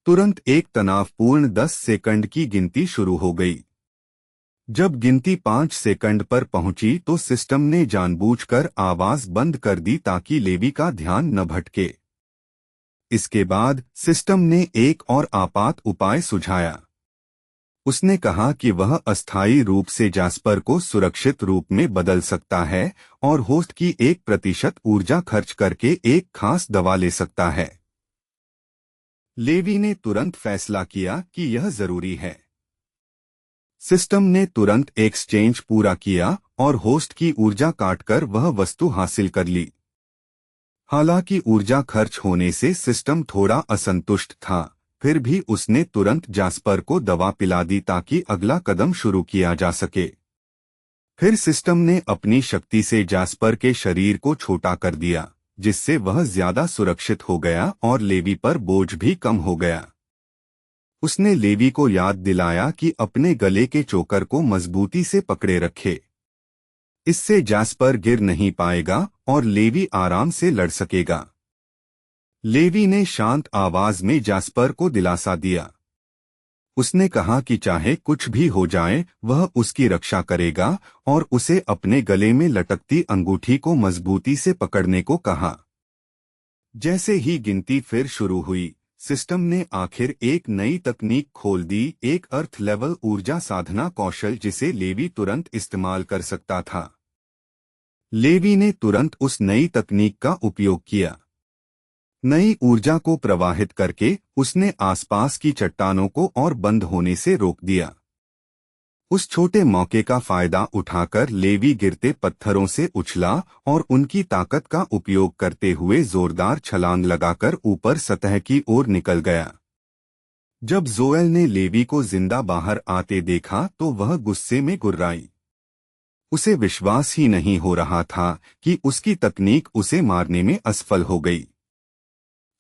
तुरंत एक तनावपूर्ण 10 सेकंड की गिनती शुरू हो गई। जब गिनती 5 सेकंड पर पहुंची तो सिस्टम ने जानबूझकर आवाज बंद कर दी ताकि लेवी का ध्यान न भटके। इसके बाद सिस्टम ने एक और आपात उपाय सुझाया। उसने कहा कि वह अस्थायी रूप से जास्पर को सुरक्षित रूप में बदल सकता है और होस्ट की 1% ऊर्जा खर्च करके एक खास दवा ले सकता है। लेवी ने तुरंत फैसला किया कि यह जरूरी है। सिस्टम ने तुरंत एक्सचेंज पूरा किया और होस्ट की ऊर्जा काटकर वह वस्तु हासिल कर ली। हालांकि ऊर्जा खर्च होने से सिस्टम थोड़ा असंतुष्ट था, फिर भी उसने तुरंत जास्पर को दवा पिला दी ताकि अगला कदम शुरू किया जा सके। फिर सिस्टम ने अपनी शक्ति से जास्पर के शरीर को छोटा कर दिया, जिससे वह ज्यादा सुरक्षित हो गया और लेवी पर बोझ भी कम हो गया। उसने लेवी को याद दिलाया कि अपने गले के चोकर को मजबूती से पकड़े रखे। इससे जास्पर गिर नहीं पाएगा और लेवी आराम से लड़ सकेगा। लेवी ने शांत आवाज में जास्पर को दिलासा दिया। उसने कहा कि चाहे कुछ भी हो जाए वह उसकी रक्षा करेगा और उसे अपने गले में लटकती अंगूठी को मजबूती से पकड़ने को कहा। जैसे ही गिनती फिर शुरू हुई, सिस्टम ने आखिर एक नई तकनीक खोल दी, एक अर्थ लेवल ऊर्जा साधना कौशल जिसे लेवी तुरंत इस्तेमाल कर सकता था। लेवी ने तुरंत उस नई तकनीक का उपयोग किया। नई ऊर्जा को प्रवाहित करके उसने आसपास की चट्टानों को और बंद होने से रोक दिया। उस छोटे मौके का फायदा उठाकर लेवी गिरते पत्थरों से उछला और उनकी ताकत का उपयोग करते हुए जोरदार छलांग लगाकर ऊपर सतह की ओर निकल गया। जब जोएल ने लेवी को जिंदा बाहर आते देखा तो वह गुस्से में गुर्राई। उसे विश्वास ही नहीं हो रहा था कि उसकी तकनीक उसे मारने में असफल हो गई।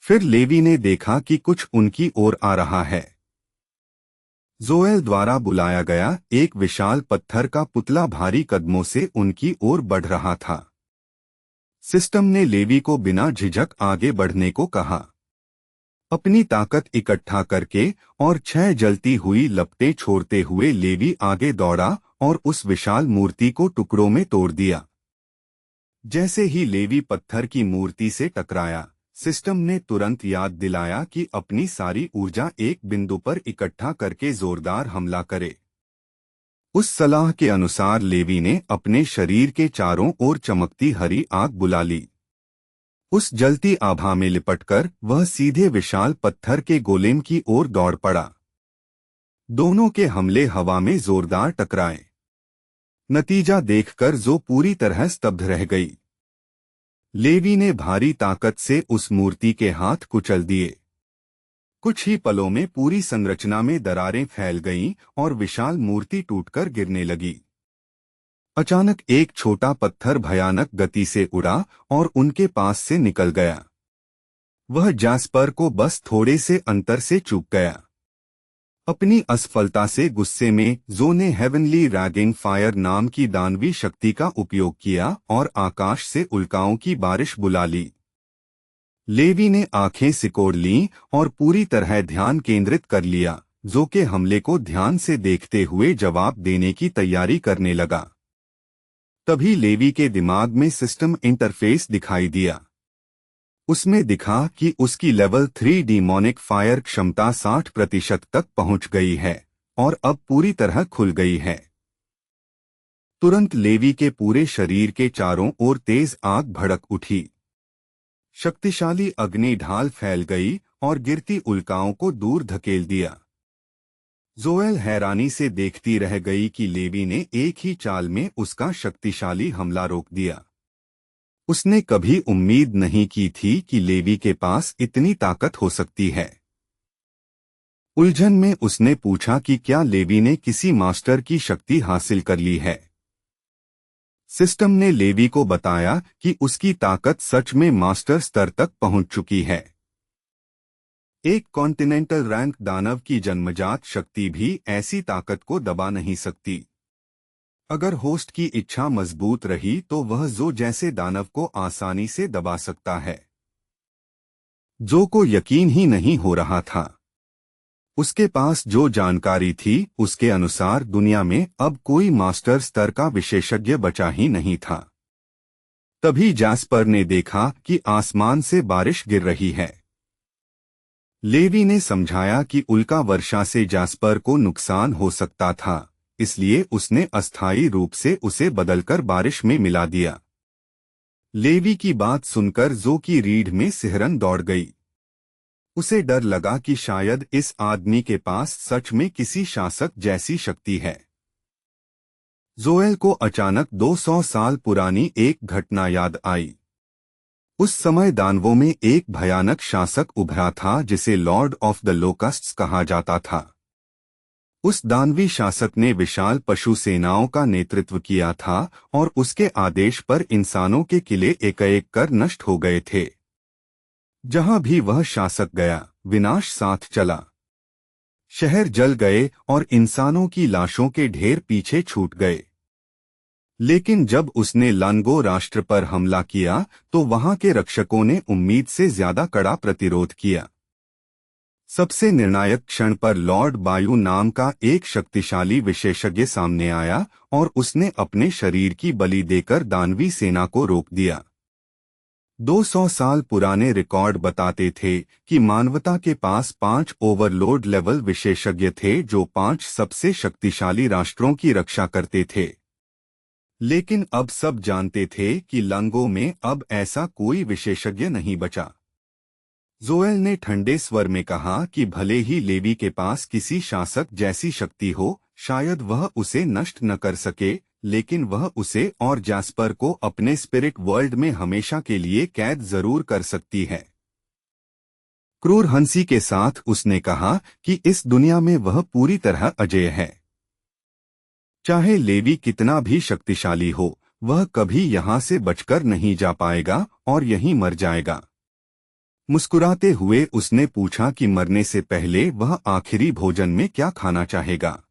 फिर लेवी ने देखा कि कुछ उनकी ओर आ रहा है। जोएल द्वारा बुलाया गया एक विशाल पत्थर का पुतला भारी कदमों से उनकी ओर बढ़ रहा था। सिस्टम ने लेवी को बिना झिझक आगे बढ़ने को कहा। अपनी ताकत इकट्ठा करके और 6 जलती हुई लपटें छोड़ते हुए लेवी आगे दौड़ा और उस विशाल मूर्ति को टुकड़ों में तोड़ दिया। जैसे ही लेवी पत्थर की मूर्ति से टकराया, सिस्टम ने तुरंत याद दिलाया कि अपनी सारी ऊर्जा एक बिंदु पर इकट्ठा करके जोरदार हमला करे। उस सलाह के अनुसार लेवी ने अपने शरीर के चारों ओर चमकती हरी आग बुला ली। उस जलती आभा में लिपटकर वह सीधे विशाल पत्थर के गोलेम की ओर दौड़ पड़ा। दोनों के हमले हवा में जोरदार टकराए। नतीजा देखकर जो पूरी तरह स्तब्ध रह गई। लेवी ने भारी ताकत से उस मूर्ति के हाथ कुचल दिए। कुछ ही पलों में पूरी संरचना में दरारें फैल गईं और विशाल मूर्ति टूटकर गिरने लगी। अचानक एक छोटा पत्थर भयानक गति से उड़ा और उनके पास से निकल गया। वह जास्पर को बस थोड़े से अंतर से चूक गया। अपनी असफलता से गुस्से में जो ने हेवनली रैगिंग फायर नाम की दानवी शक्ति का उपयोग किया और आकाश से उल्काओं की बारिश बुला ली। लेवी ने आंखें सिकोड़ लीं और पूरी तरह ध्यान केंद्रित कर लिया, जो के हमले को ध्यान से देखते हुए जवाब देने की तैयारी करने लगा। तभी लेवी के दिमाग में सिस्टम इंटरफेस दिखाई दिया। उसमें दिखा कि उसकी लेवल 3 डीमोनिक फायर क्षमता 60% तक पहुंच गई है और अब पूरी तरह खुल गई है। तुरंत लेवी के पूरे शरीर के चारों ओर तेज आग भड़क उठी। शक्तिशाली अग्नि ढाल फैल गई और गिरती उल्काओं को दूर धकेल दिया। जोएल हैरानी से देखती रह गई कि लेवी ने एक ही चाल में उसका शक्तिशाली हमला रोक दिया। उसने कभी उम्मीद नहीं की थी कि लेवी के पास इतनी ताकत हो सकती है। उलझन में उसने पूछा कि क्या लेवी ने किसी मास्टर की शक्ति हासिल कर ली है। सिस्टम ने लेवी को बताया कि उसकी ताकत सच में मास्टर स्तर तक पहुंच चुकी है। एक कॉन्टिनेंटल रैंक दानव की जन्मजात शक्ति भी ऐसी ताकत को दबा नहीं सकती। अगर होस्ट की इच्छा मजबूत रही तो वह जो जैसे दानव को आसानी से दबा सकता है। जो को यकीन ही नहीं हो रहा था। उसके पास जो जानकारी थी उसके अनुसार दुनिया में अब कोई मास्टर स्तर का विशेषज्ञ बचा ही नहीं था। तभी जैस्पर ने देखा कि आसमान से बारिश गिर रही है। लेवी ने समझाया कि उल्का वर्षा से जैस्पर को नुकसान हो सकता था, इसलिए उसने अस्थायी रूप से उसे बदलकर बारिश में मिला दिया। लेवी की बात सुनकर जो की रीढ़ में सिहरन दौड़ गई। उसे डर लगा कि शायद इस आदमी के पास सच में किसी शासक जैसी शक्ति है। जोएल को अचानक 200 साल पुरानी एक घटना याद आई। उस समय दानवों में एक भयानक शासक उभरा था जिसे लॉर्ड ऑफ द लोकस्ट्स कहा जाता था। उस दानवी शासक ने विशाल पशु सेनाओं का नेतृत्व किया था और उसके आदेश पर इंसानों के किले एक-एक कर नष्ट हो गए थे। जहां भी वह शासक गया, विनाश साथ चला। शहर जल गए और इंसानों की लाशों के ढेर पीछे छूट गए। लेकिन जब उसने लानगो राष्ट्र पर हमला किया तो वहां के रक्षकों ने उम्मीद से ज्यादा कड़ा प्रतिरोध किया। सबसे निर्णायक क्षण पर लॉर्ड बायू नाम का एक शक्तिशाली विशेषज्ञ सामने आया और उसने अपने शरीर की बलि देकर दानवी सेना को रोक दिया। 200 साल पुराने रिकॉर्ड बताते थे कि मानवता के पास 5 ओवरलोड लेवल विशेषज्ञ थे जो 5 सबसे शक्तिशाली राष्ट्रों की रक्षा करते थे। लेकिन अब सब जानते थे कि लानगो में अब ऐसा कोई विशेषज्ञ नहीं बचा। जोएल ने ठंडे स्वर में कहा कि भले ही लेवी के पास किसी शासक जैसी शक्ति हो, शायद वह उसे नष्ट न कर सके, लेकिन वह उसे और जैस्पर को अपने स्पिरिट वर्ल्ड में हमेशा के लिए कैद जरूर कर सकती है। क्रूर हंसी के साथ उसने कहा कि इस दुनिया में वह पूरी तरह अजेय है। चाहे लेवी कितना भी शक्तिशाली हो, वह कभी यहाँ से बचकर नहीं जा पाएगा और यहीं मर जाएगा। मुस्कुराते हुए उसने पूछा कि मरने से पहले वह आखिरी भोजन में क्या खाना चाहेगा।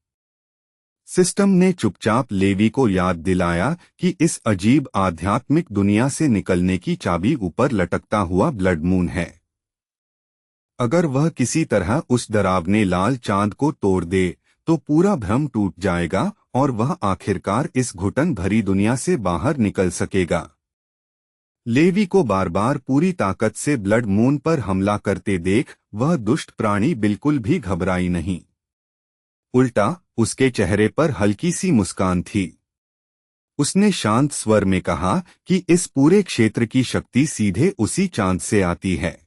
सिस्टम ने चुपचाप लेवी को याद दिलाया कि इस अजीब आध्यात्मिक दुनिया से निकलने की चाबी ऊपर लटकता हुआ ब्लड मून है। अगर वह किसी तरह उस डरावने लाल चांद को तोड़ दे तो पूरा भ्रम टूट जाएगा और वह आखिरकार इस घुटन भरी दुनिया से बाहर निकल सकेगा। लेवी को बार बार पूरी ताकत से ब्लड मून पर हमला करते देख वह दुष्ट प्राणी बिल्कुल भी घबराई नहीं। उल्टा उसके चेहरे पर हल्की सी मुस्कान थी। उसने शांत स्वर में कहा कि इस पूरे क्षेत्र की शक्ति सीधे उसी चांद से आती है।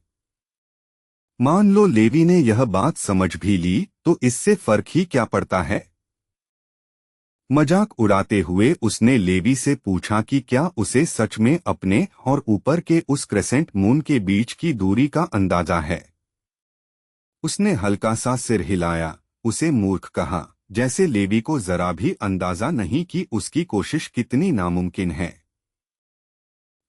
मान लो लेवी ने यह बात समझ भी ली तो इससे फर्क ही क्या पड़ता है। मजाक उड़ाते हुए उसने लेवी से पूछा कि क्या उसे सच में अपने और ऊपर के उस क्रेसेंट मून के बीच की दूरी का अंदाजा है। उसने हल्का सा सिर हिलाया, उसे मूर्ख कहा, जैसे लेवी को जरा भी अंदाजा नहीं कि उसकी कोशिश कितनी नामुमकिन है।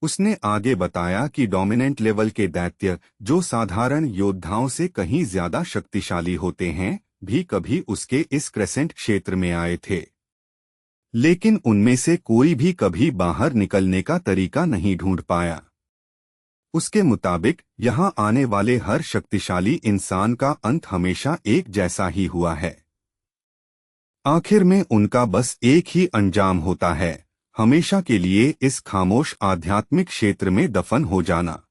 उसने आगे बताया कि डोमिनेंट लेवल के दैत्य, जो साधारण योद्धाओं से कहीं ज्यादा शक्तिशाली होते हैं, भी कभी उसके इस क्रेसेंट क्षेत्र में आए थे। लेकिन उनमें से कोई भी कभी बाहर निकलने का तरीका नहीं ढूंढ पाया। उसके मुताबिक यहाँ आने वाले हर शक्तिशाली इंसान का अंत हमेशा एक जैसा ही हुआ है। आखिर में उनका बस एक ही अंजाम होता है, हमेशा के लिए इस खामोश आध्यात्मिक क्षेत्र में दफन हो जाना।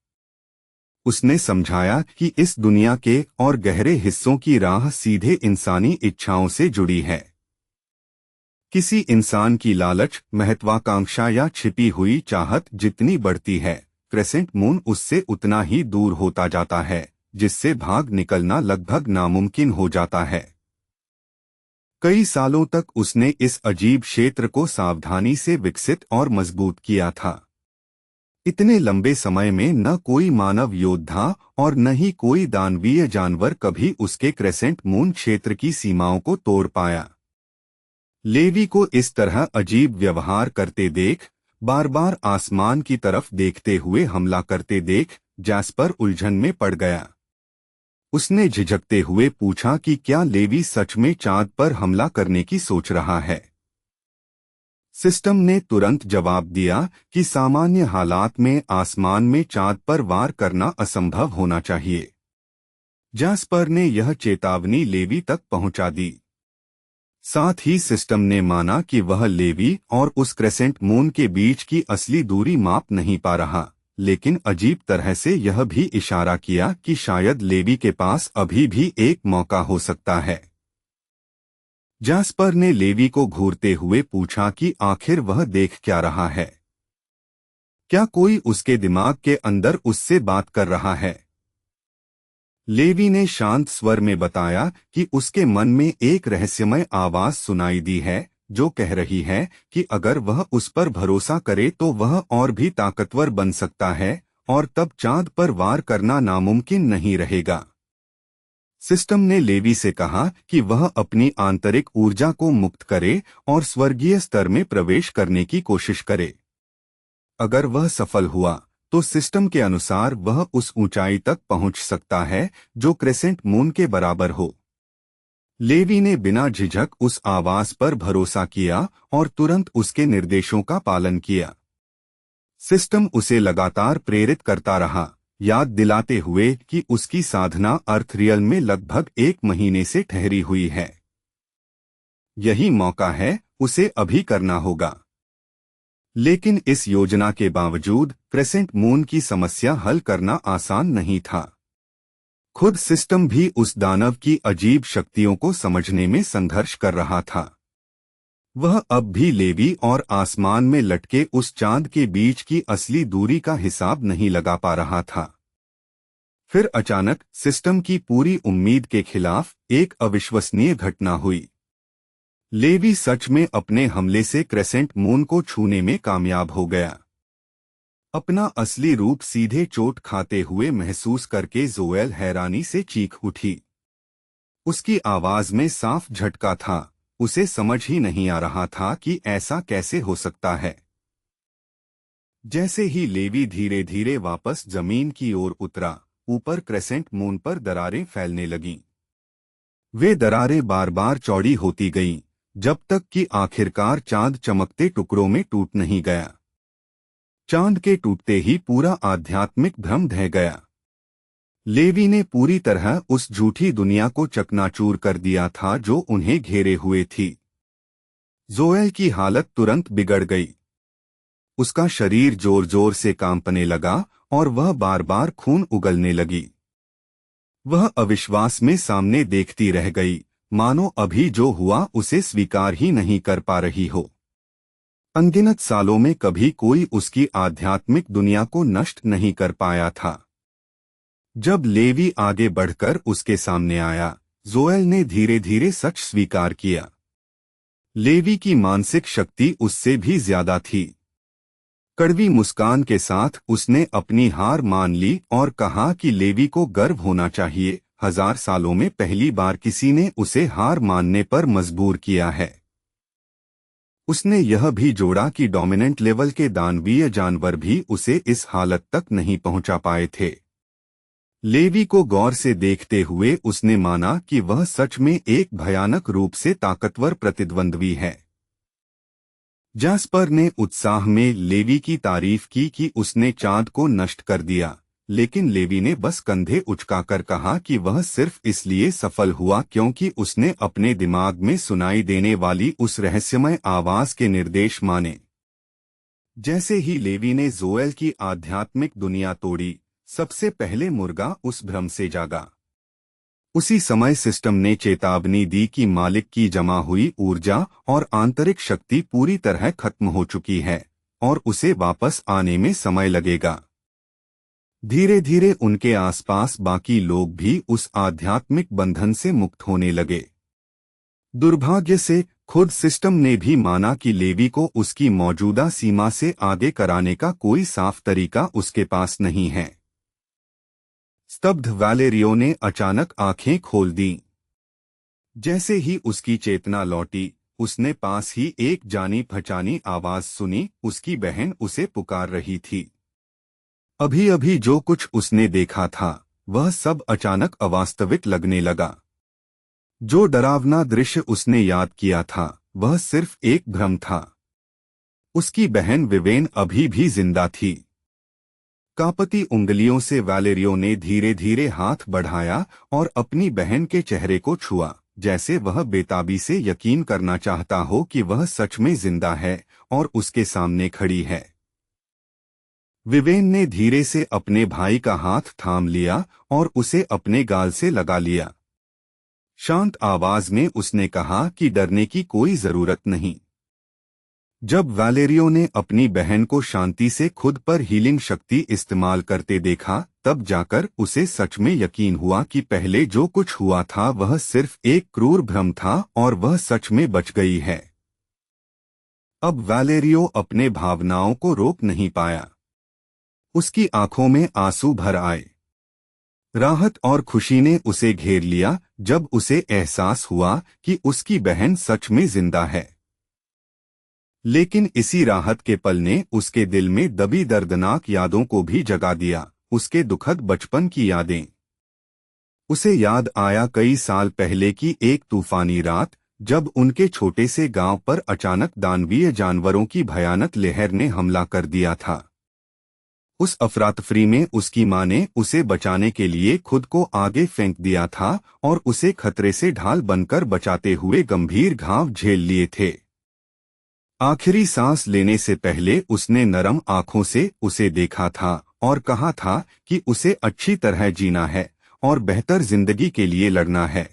उसने समझाया कि इस दुनिया के और गहरे हिस्सों की राह सीधे इंसानी इच्छाओं से जुड़ी है। किसी इंसान की लालच, महत्वाकांक्षा या छिपी हुई चाहत जितनी बढ़ती है, क्रेसेंट मून उससे उतना ही दूर होता जाता है, जिससे भाग निकलना लगभग नामुमकिन हो जाता है। कई सालों तक उसने इस अजीब क्षेत्र को सावधानी से विकसित और मजबूत किया था। इतने लंबे समय में न कोई मानव योद्धा और न ही कोई दानवीय जानवर कभी उसके क्रेसेंट मून क्षेत्र की सीमाओं को तोड़ पाया। लेवी को इस तरह अजीब व्यवहार करते देख, बार बार आसमान की तरफ देखते हुए हमला करते देख, जैस्पर उलझन में पड़ गया। उसने झिझकते हुए पूछा कि क्या लेवी सच में चांद पर हमला करने की सोच रहा है। सिस्टम ने तुरंत जवाब दिया कि सामान्य हालात में आसमान में चांद पर वार करना असंभव होना चाहिए। जैस्पर ने यह चेतावनी लेवी तक पहुंचा दी। साथ ही सिस्टम ने माना कि वह लेवी और उस क्रेसेंट मून के बीच की असली दूरी माप नहीं पा रहा, लेकिन अजीब तरह से यह भी इशारा किया कि शायद लेवी के पास अभी भी एक मौका हो सकता है। जैस्पर ने लेवी को घूरते हुए पूछा कि आखिर वह देख क्या रहा है। क्या कोई उसके दिमाग के अंदर उससे बात कर रहा है? लेवी ने शांत स्वर में बताया कि उसके मन में एक रहस्यमय आवाज सुनाई दी है जो कह रही है कि अगर वह उस पर भरोसा करे तो वह और भी ताकतवर बन सकता है और तब चांद पर वार करना नामुमकिन नहीं रहेगा। सिस्टम ने लेवी से कहा कि वह अपनी आंतरिक ऊर्जा को मुक्त करे और स्वर्गीय स्तर में प्रवेश करने की कोशिश करे। अगर वह सफल हुआ तो सिस्टम के अनुसार वह उस ऊंचाई तक पहुंच सकता है जो क्रेसेंट मून के बराबर हो। लेवी ने बिना झिझक उस आवाज पर भरोसा किया और तुरंत उसके निर्देशों का पालन किया। सिस्टम उसे लगातार प्रेरित करता रहा, याद दिलाते हुए कि उसकी साधना अर्थ रियल में लगभग 1 महीने से ठहरी हुई है। यही मौका है, उसे अभी करना होगा। लेकिन इस योजना के बावजूद क्रेसेंट मून की समस्या हल करना आसान नहीं था। खुद सिस्टम भी उस दानव की अजीब शक्तियों को समझने में संघर्ष कर रहा था। वह अब भी लेवी और आसमान में लटके उस चांद के बीच की असली दूरी का हिसाब नहीं लगा पा रहा था। फिर अचानक सिस्टम की पूरी उम्मीद के खिलाफ एक अविश्वसनीय घटना हुई। लेवी सच में अपने हमले से क्रेसेंट मून को छूने में कामयाब हो गया। अपना असली रूप सीधे चोट खाते हुए महसूस करके जोएल हैरानी से चीख उठी। उसकी आवाज में साफ झटका था, उसे समझ ही नहीं आ रहा था कि ऐसा कैसे हो सकता है। जैसे ही लेवी धीरे धीरे वापस जमीन की ओर उतरा, ऊपर क्रेसेंट मून पर दरारें फैलने लगीं। वे दरारें बार बार चौड़ी होती गईं, जब तक कि आखिरकार चांद चमकते टुकड़ों में टूट नहीं गया। चांद के टूटते ही पूरा आध्यात्मिक भ्रम ढह गया। लेवी ने पूरी तरह उस झूठी दुनिया को चकनाचूर कर दिया था जो उन्हें घेरे हुए थी। जोएल की हालत तुरंत बिगड़ गई। उसका शरीर जोर जोर से कांपने लगा और वह बार बार खून उगलने लगी। वह अविश्वास में सामने देखती रह गई, मानो अभी जो हुआ उसे स्वीकार ही नहीं कर पा रही हो। अनगिनत सालों में कभी कोई उसकी आध्यात्मिक दुनिया को नष्ट नहीं कर पाया था। जब लेवी आगे बढ़कर उसके सामने आया, जोएल ने धीरे धीरे सच स्वीकार किया। लेवी की मानसिक शक्ति उससे भी ज्यादा थी। कड़वी मुस्कान के साथ उसने अपनी हार मान ली और कहा कि लेवी को गर्व होना चाहिए, 1000 सालों में पहली बार किसी ने उसे हार मानने पर मजबूर किया है। उसने यह भी जोड़ा कि डोमिनेंट लेवल के दानवीय जानवर भी उसे इस हालत तक नहीं पहुंचा पाए थे। लेवी को गौर से देखते हुए उसने माना कि वह सच में एक भयानक रूप से ताकतवर प्रतिद्वंद्वी है। जैस्पर ने उत्साह में लेवी की तारीफ की कि उसने चांद को नष्ट कर दिया, लेकिन लेवी ने बस कंधे उचकाकर कहा कि वह सिर्फ इसलिए सफल हुआ क्योंकि उसने अपने दिमाग में सुनाई देने वाली उस रहस्यमय आवाज के निर्देश माने। जैसे ही लेवी ने जोएल की आध्यात्मिक दुनिया तोड़ी, सबसे पहले मुर्गा उस भ्रम से जागा। उसी समय सिस्टम ने चेतावनी दी कि मालिक की जमा हुई ऊर्जा और आंतरिक शक्ति पूरी तरह खत्म हो चुकी है और उसे वापस आने में समय लगेगा। धीरे धीरे उनके आसपास बाकी लोग भी उस आध्यात्मिक बंधन से मुक्त होने लगे। दुर्भाग्य से खुद सिस्टम ने भी माना कि लेवी को उसकी मौजूदा सीमा से आगे कराने का कोई साफ तरीका उसके पास नहीं है। स्तब्ध वैलेरियो ने अचानक आंखें खोल दीं। जैसे ही उसकी चेतना लौटी, उसने पास ही एक जानी पहचानी आवाज सुनी। उसकी बहन उसे पुकार रही थी। अभी अभी जो कुछ उसने देखा था वह सब अचानक अवास्तविक लगने लगा। जो डरावना दृश्य उसने याद किया था वह सिर्फ एक भ्रम था। उसकी बहन विवेन अभी भी जिंदा थी। कांपती उंगलियों से वैलेरियो ने धीरे धीरे हाथ बढ़ाया और अपनी बहन के चेहरे को छुआ, जैसे वह बेताबी से यकीन करना चाहता हो कि वह सच में जिंदा है और उसके सामने खड़ी है। विवेन ने धीरे से अपने भाई का हाथ थाम लिया और उसे अपने गाल से लगा लिया। शांत आवाज में उसने कहा कि डरने की कोई जरूरत नहीं। जब वैलेरियो ने अपनी बहन को शांति से खुद पर हीलिंग शक्ति इस्तेमाल करते देखा, तब जाकर उसे सच में यकीन हुआ कि पहले जो कुछ हुआ था वह सिर्फ एक क्रूर भ्रम था और वह सच में बच गई है। अब वैलेरियो अपने भावनाओं को रोक नहीं पाया। उसकी आंखों में आंसू भर आए। राहत और खुशी ने उसे घेर लिया जब उसे एहसास हुआ कि उसकी बहन सच में जिंदा है। लेकिन इसी राहत के पल ने उसके दिल में दबी दर्दनाक यादों को भी जगा दिया, उसके दुखद बचपन की यादें। उसे याद आया कई साल पहले की एक तूफानी रात, जब उनके छोटे से गांव पर अचानक दानवीय जानवरों की भयानक लहर ने हमला कर दिया था। उस अफरातफरी में उसकी मां ने उसे बचाने के लिए खुद को आगे फेंक दिया था और उसे खतरे से ढाल बनकर बचाते हुए गंभीर घाव झेल लिए थे। आखिरी सांस लेने से पहले उसने नरम आंखों से उसे देखा था और कहा था कि उसे अच्छी तरह जीना है और बेहतर जिंदगी के लिए लड़ना है।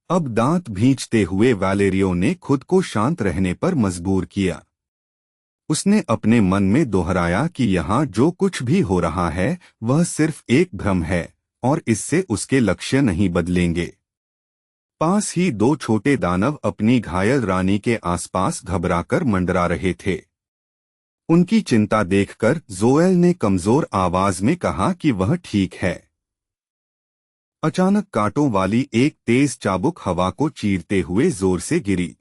अब दांत भींचते हुए वैलेरियो ने खुद को शांत रहने पर मजबूर किया। उसने अपने मन में दोहराया कि यहाँ जो कुछ भी हो रहा है वह सिर्फ एक भ्रम है और इससे उसके लक्ष्य नहीं बदलेंगे। पास ही दो छोटे दानव अपनी घायल रानी के आसपास घबराकर मंडरा रहे थे। उनकी चिंता देखकर जोएल ने कमजोर आवाज में कहा कि वह ठीक है। अचानक कांटों वाली एक तेज चाबुक हवा को चीरते हुए जोर से गिरी।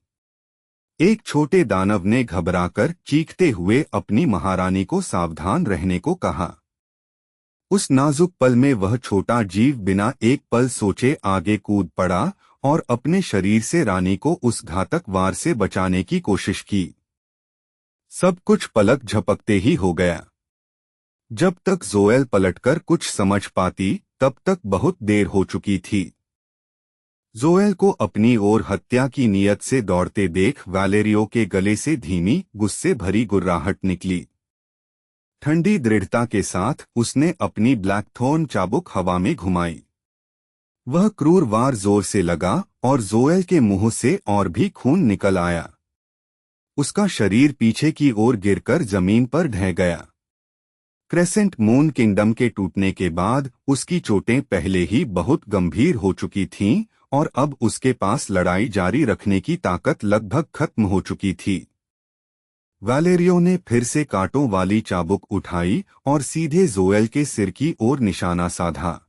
एक छोटे दानव ने घबराकर चीखते हुए अपनी महारानी को सावधान रहने को कहा। उस नाजुक पल में वह छोटा जीव बिना एक पल सोचे आगे कूद पड़ा और अपने शरीर से रानी को उस घातक वार से बचाने की कोशिश की। सब कुछ पलक झपकते ही हो गया। जब तक जोएल पलटकर कुछ समझ पाती, तब तक बहुत देर हो चुकी थी। जोएल को अपनी ओर हत्या की नीयत से दौड़ते देख वैलेरियो के गले से धीमी, गुस्से भरी गुर्राहट निकली। ठंडी दृढ़ता के साथ उसने अपनी ब्लैकथॉर्न चाबुक हवा में घुमाई। वह क्रूर वार जोर से लगा और जोएल के मुंह से और भी खून निकल आया। उसका शरीर पीछे की ओर गिरकर जमीन पर ढह गया। क्रेसेंट मून किंगडम के टूटने के बाद उसकी चोटें पहले ही बहुत गंभीर हो चुकी थीं और अब उसके पास लड़ाई जारी रखने की ताकत लगभग खत्म हो चुकी थी। वैलेरियो ने फिर से कांटों वाली चाबुक उठाई और सीधे जोएल के सिर की ओर निशाना साधा।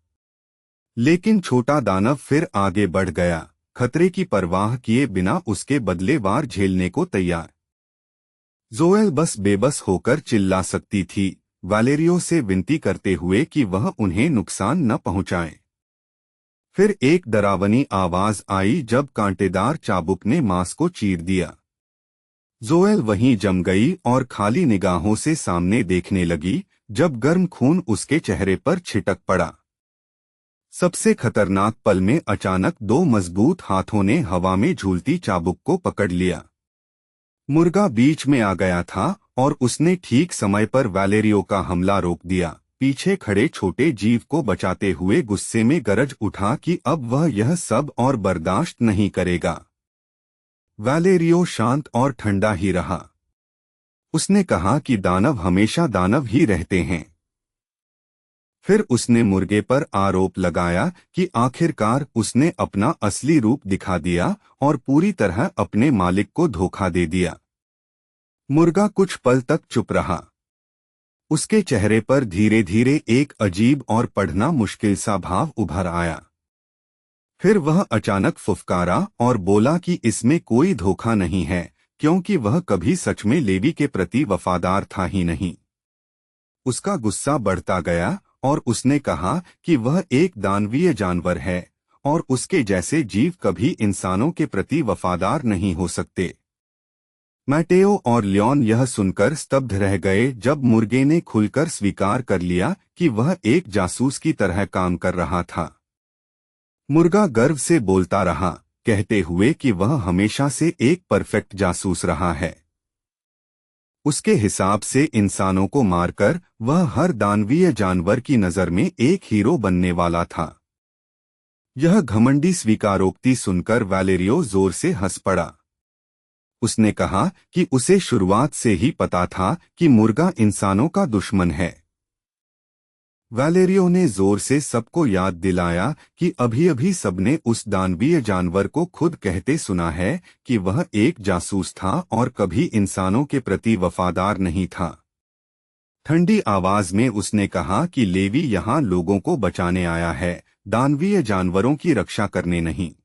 लेकिन छोटा दानव फिर आगे बढ़ गया, खतरे की परवाह किए बिना उसके बदले वार झेलने को तैयार। जोएल बस बेबस होकर चिल्ला सकती थी, वैलेरियो से विनती करते हुए कि वह उन्हें नुकसान न पहुंचाए। फिर एक डरावनी आवाज आई जब कांटेदार चाबुक ने मांस को चीर दिया। जोएल वहीं जम गई और खाली निगाहों से सामने देखने लगी जब गर्म खून उसके चेहरे पर छिटक पड़ा। सबसे खतरनाक पल में अचानक दो मजबूत हाथों ने हवा में झूलती चाबुक को पकड़ लिया। मुर्गा बीच में आ गया था और उसने ठीक समय पर वैलेरियो का हमला रोक दिया। पीछे खड़े छोटे जीव को बचाते हुए गुस्से में गरज उठा कि अब वह यह सब और बर्दाश्त नहीं करेगा। वैलेरियो शांत और ठंडा ही रहा। उसने कहा कि दानव हमेशा दानव ही रहते हैं। फिर उसने मुर्गे पर आरोप लगाया कि आखिरकार उसने अपना असली रूप दिखा दिया और पूरी तरह अपने मालिक को धोखा दे दिया। मुर्गा कुछ पल तक चुप रहा। उसके चेहरे पर धीरे धीरे एक अजीब और पढ़ना मुश्किल सा भाव उभर आया। फिर वह अचानक फुफकारा और बोला कि इसमें कोई धोखा नहीं है, क्योंकि वह कभी सच में लेवी के प्रति वफादार था ही नहीं। उसका गुस्सा बढ़ता गया और उसने कहा कि वह एक दानवीय जानवर है और उसके जैसे जीव कभी इंसानों के प्रति वफादार नहीं हो सकते। मैटेओ और लियोन यह सुनकर स्तब्ध रह गए जब मुर्गे ने खुलकर स्वीकार कर लिया कि वह एक जासूस की तरह काम कर रहा था। मुर्गा गर्व से बोलता रहा, कहते हुए कि वह हमेशा से एक परफेक्ट जासूस रहा है। उसके हिसाब से इंसानों को मारकर वह हर दानवीय जानवर की नजर में एक हीरो बनने वाला था। यह घमंडी स्वीकारोक्ति सुनकर वैलेरियो जोर से हंस पड़ा। उसने कहा कि उसे शुरुआत से ही पता था कि मुर्गा इंसानों का दुश्मन है। वैलेरियो ने जोर से सबको याद दिलाया कि अभी-अभी सबने उस दानवीय जानवर को खुद कहते सुना है कि वह एक जासूस था और कभी इंसानों के प्रति वफादार नहीं था। ठंडी आवाज में उसने कहा कि लेवी यहाँ लोगों को बचाने आया है, दानवीय जानवरों की रक्षा करने नहीं।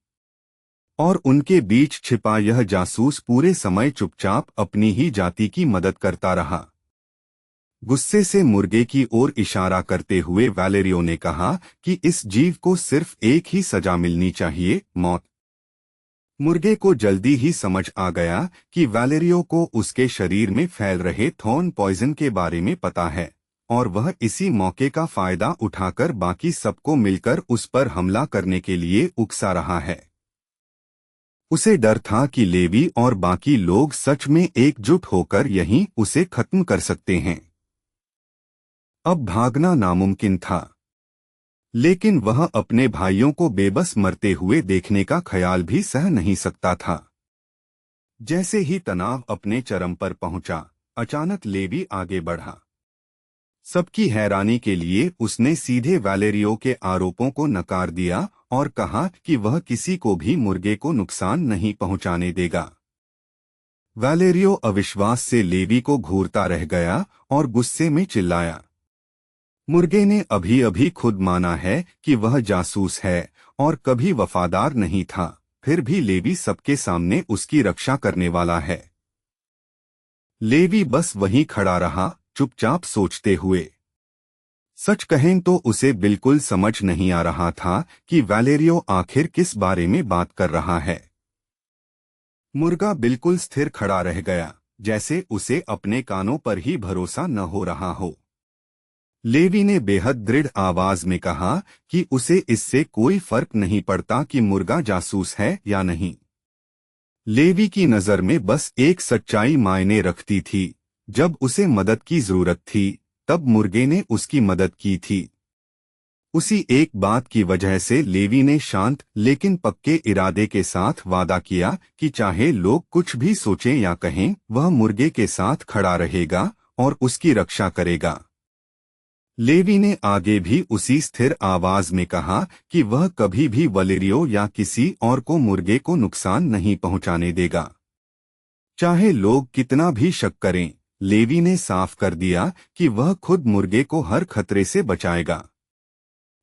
और उनके बीच छिपा यह जासूस पूरे समय चुपचाप अपनी ही जाति की मदद करता रहा। गुस्से से मुर्गे की ओर इशारा करते हुए वैलेरियो ने कहा कि इस जीव को सिर्फ एक ही सजा मिलनी चाहिए, मौत। मुर्गे को जल्दी ही समझ आ गया कि वैलेरियो को उसके शरीर में फैल रहे थॉर्न पॉइजन के बारे में पता है और वह इसी मौके का फायदा उठाकर बाकी सबको मिलकर उस पर हमला करने के लिए उकसा रहा है। उसे डर था कि लेवी और बाकी लोग सच में एकजुट होकर यहीं उसे खत्म कर सकते हैं। अब भागना नामुमकिन था, लेकिन वह अपने भाइयों को बेबस मरते हुए देखने का ख्याल भी सह नहीं सकता था। जैसे ही तनाव अपने चरम पर पहुंचा, अचानक लेवी आगे बढ़ा। सबकी हैरानी के लिए उसने सीधे वैलेरियो के आरोपों को नकार दिया और कहा कि वह किसी को भी मुर्गे को नुकसान नहीं पहुंचाने देगा। वैलेरियो अविश्वास से लेवी को घूरता रह गया और गुस्से में चिल्लाया, मुर्गे ने अभी-अभी खुद माना है कि वह जासूस है और कभी वफादार नहीं था, फिर भी लेवी सबके सामने उसकी रक्षा करने वाला है। लेवी बस वहीं खड़ा रहा, चुपचाप सोचते हुए। सच कहें तो उसे बिल्कुल समझ नहीं आ रहा था कि वैलेरियो आखिर किस बारे में बात कर रहा है। मुर्गा बिल्कुल स्थिर खड़ा रह गया, जैसे उसे अपने कानों पर ही भरोसा न हो रहा हो। लेवी ने बेहद दृढ़ आवाज में कहा कि उसे इससे कोई फर्क नहीं पड़ता कि मुर्गा जासूस है या नहीं। लेवी की नजर में बस एक सच्चाई मायने रखती थी, जब उसे मदद की जरूरत थी तब मुर्गे ने उसकी मदद की थी। उसी एक बात की वजह से लेवी ने शांत लेकिन पक्के इरादे के साथ वादा किया कि चाहे लोग कुछ भी सोचें या कहें, वह मुर्गे के साथ खड़ा रहेगा और उसकी रक्षा करेगा। लेवी ने आगे भी उसी स्थिर आवाज में कहा कि वह कभी भी वैलेरियो या किसी और को मुर्गे को नुकसान नहीं पहुंचाने देगा, चाहे लोग कितना भी शक करें। लेवी ने साफ कर दिया कि वह खुद मुर्गे को हर खतरे से बचाएगा।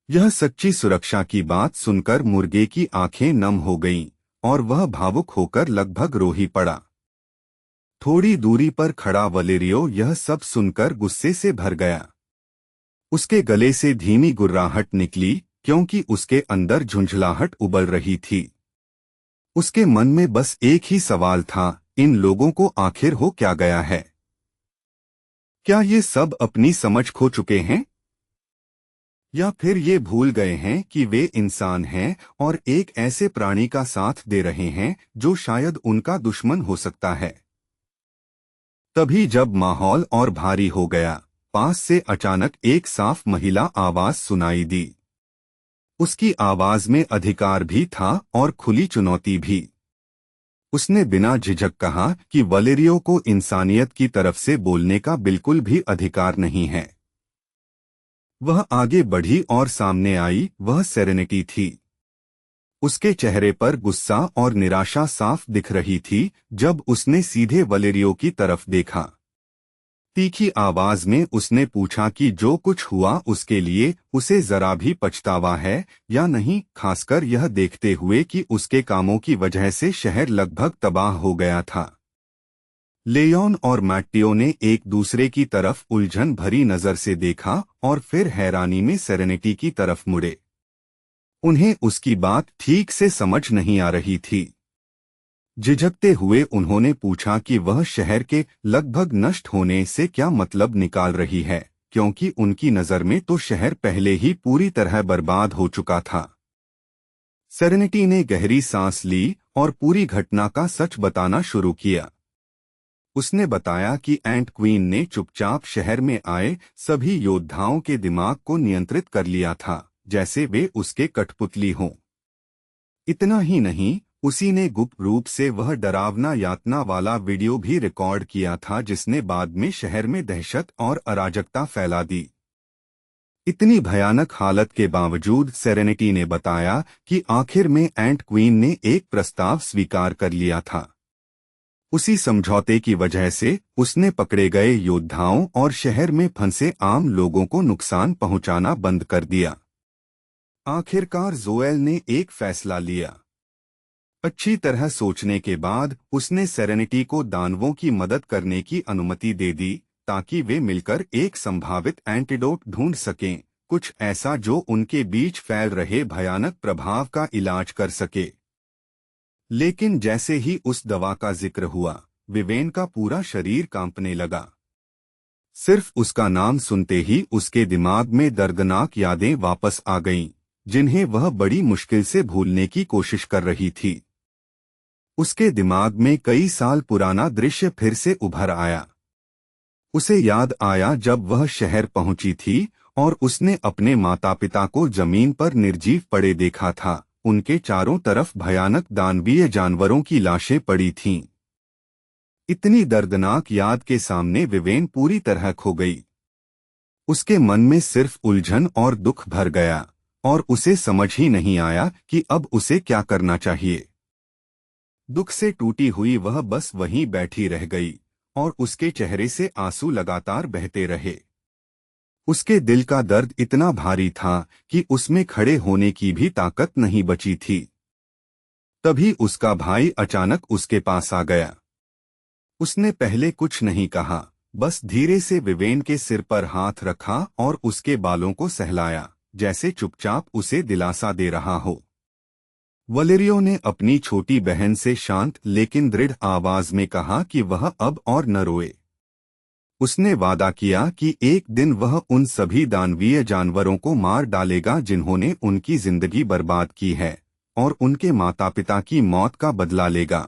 यह सच्ची सुरक्षा की बात सुनकर मुर्गे की आंखें नम हो गईं और वह भावुक होकर लगभग रो ही पड़ा। थोड़ी दूरी पर खड़ा वैलेरियो यह सब सुनकर गुस्से से भर गया। उसके गले से धीमी गुर्राहट निकली क्योंकि उसके अंदर झुंझलाहट उबल रही थी। उसके मन में बस एक ही सवाल था, इन लोगों को आखिर हो क्या गया है? क्या ये सब अपनी समझ खो चुके हैं? या फिर ये भूल गए हैं कि वे इंसान हैं और एक ऐसे प्राणी का साथ दे रहे हैं जो शायद उनका दुश्मन हो सकता है? तभी जब माहौल और भारी हो गया, पास से अचानक एक साफ महिला आवाज सुनाई दी। उसकी आवाज में अधिकार भी था और खुली चुनौती भी। उसने बिना झिझक कहा कि वैलेरियो को इंसानियत की तरफ से बोलने का बिल्कुल भी अधिकार नहीं है। वह आगे बढ़ी और सामने आई। वह सेरेनिटी थी। उसके चेहरे पर गुस्सा और निराशा साफ दिख रही थी जब उसने सीधे वैलेरियो की तरफ देखा। तीखी आवाज में उसने पूछा कि जो कुछ हुआ उसके लिए उसे जरा भी पछतावा है या नहीं, खासकर यह देखते हुए कि उसके कामों की वजह से शहर लगभग तबाह हो गया था। लेयोन और मैट्टियो ने एक दूसरे की तरफ उलझन भरी नजर से देखा और फिर हैरानी में सेरेनिटी की तरफ मुड़े। उन्हें उसकी बात ठीक से समझ नहीं आ रही थी। झिझकते हुए उन्होंने पूछा कि वह शहर के लगभग नष्ट होने से क्या मतलब निकाल रही है, क्योंकि उनकी नज़र में तो शहर पहले ही पूरी तरह बर्बाद हो चुका था। सेरेनिटी ने गहरी सांस ली और पूरी घटना का सच बताना शुरू किया। उसने बताया कि एंट क्वीन ने चुपचाप शहर में आए सभी योद्धाओं के दिमाग को नियंत्रित कर लिया था, जैसे वे उसके कठपुतली हों। इतना ही नहीं, उसी ने गुप्त रूप से वह डरावना यातना वाला वीडियो भी रिकॉर्ड किया था जिसने बाद में शहर में दहशत और अराजकता फैला दी। इतनी भयानक हालत के बावजूद सेरेनिटी ने बताया कि आखिर में एंट क्वीन ने एक प्रस्ताव स्वीकार कर लिया था। उसी समझौते की वजह से उसने पकड़े गए योद्धाओं और शहर में फंसे आम लोगों को नुकसान पहुंचाना बंद कर दिया। आखिरकार जोएल ने एक फैसला लिया। अच्छी तरह सोचने के बाद उसने सेरेनिटी को दानवों की मदद करने की अनुमति दे दी ताकि वे मिलकर एक संभावित एंटीडोट ढूंढ सकें, कुछ ऐसा जो उनके बीच फैल रहे भयानक प्रभाव का इलाज कर सके। लेकिन जैसे ही उस दवा का जिक्र हुआ, विवेन का पूरा शरीर कांपने लगा। सिर्फ उसका नाम सुनते ही उसके दिमाग में दर्दनाक यादें वापस आ गईं, जिन्हें वह बड़ी मुश्किल से भूलने की कोशिश कर रही थी। उसके दिमाग में कई साल पुराना दृश्य फिर से उभर आया। उसे याद आया जब वह शहर पहुंची थी और उसने अपने माता पिता को जमीन पर निर्जीव पड़े देखा था। उनके चारों तरफ भयानक दानवीय जानवरों की लाशें पड़ी थीं। इतनी दर्दनाक याद के सामने विवेन पूरी तरह खो गई। उसके मन में सिर्फ उलझन और दुख भर गया और उसे समझ ही नहीं आया कि अब उसे क्या करना चाहिए। दुख से टूटी हुई वह बस वहीं बैठी रह गई और उसके चेहरे से आंसू लगातार बहते रहे। उसके दिल का दर्द इतना भारी था कि उसमें खड़े होने की भी ताकत नहीं बची थी। तभी उसका भाई अचानक उसके पास आ गया। उसने पहले कुछ नहीं कहा, बस धीरे से विवेन के सिर पर हाथ रखा और उसके बालों को सहलाया, जैसे चुपचाप उसे दिलासा दे रहा हो। वलेरियो ने अपनी छोटी बहन से शांत लेकिन दृढ़ आवाज में कहा कि वह अब और न रोए। उसने वादा किया कि एक दिन वह उन सभी दानवीय जानवरों को मार डालेगा जिन्होंने उनकी जिंदगी बर्बाद की है, और उनके माता पिता की मौत का बदला लेगा।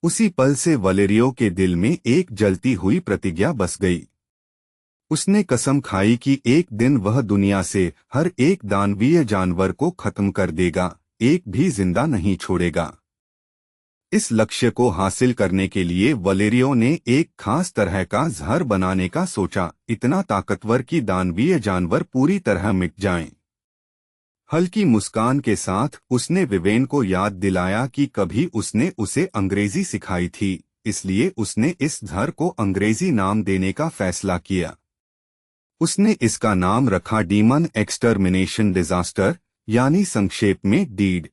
उसी पल से वलेरियो के दिल में एक जलती हुई प्रतिज्ञा बस गई। उसने कसम खाई कि एक दिन वह दुनिया से हर एक दानवीय जानवर को खत्म कर देगा, एक भी जिंदा नहीं छोड़ेगा। इस लक्ष्य को हासिल करने के लिए वलेरियो ने एक खास तरह का जहर बनाने का सोचा, इतना ताकतवर कि दानवीय जानवर पूरी तरह मिट जाएं। हल्की मुस्कान के साथ उसने विवेन को याद दिलाया कि कभी उसने उसे अंग्रेजी सिखाई थी, इसलिए उसने इस जहर को अंग्रेजी नाम देने का फैसला किया। उसने इसका नाम रखा डीमन एक्सटर्मिनेशन डिजास्टर, यानी संक्षेप में डीड।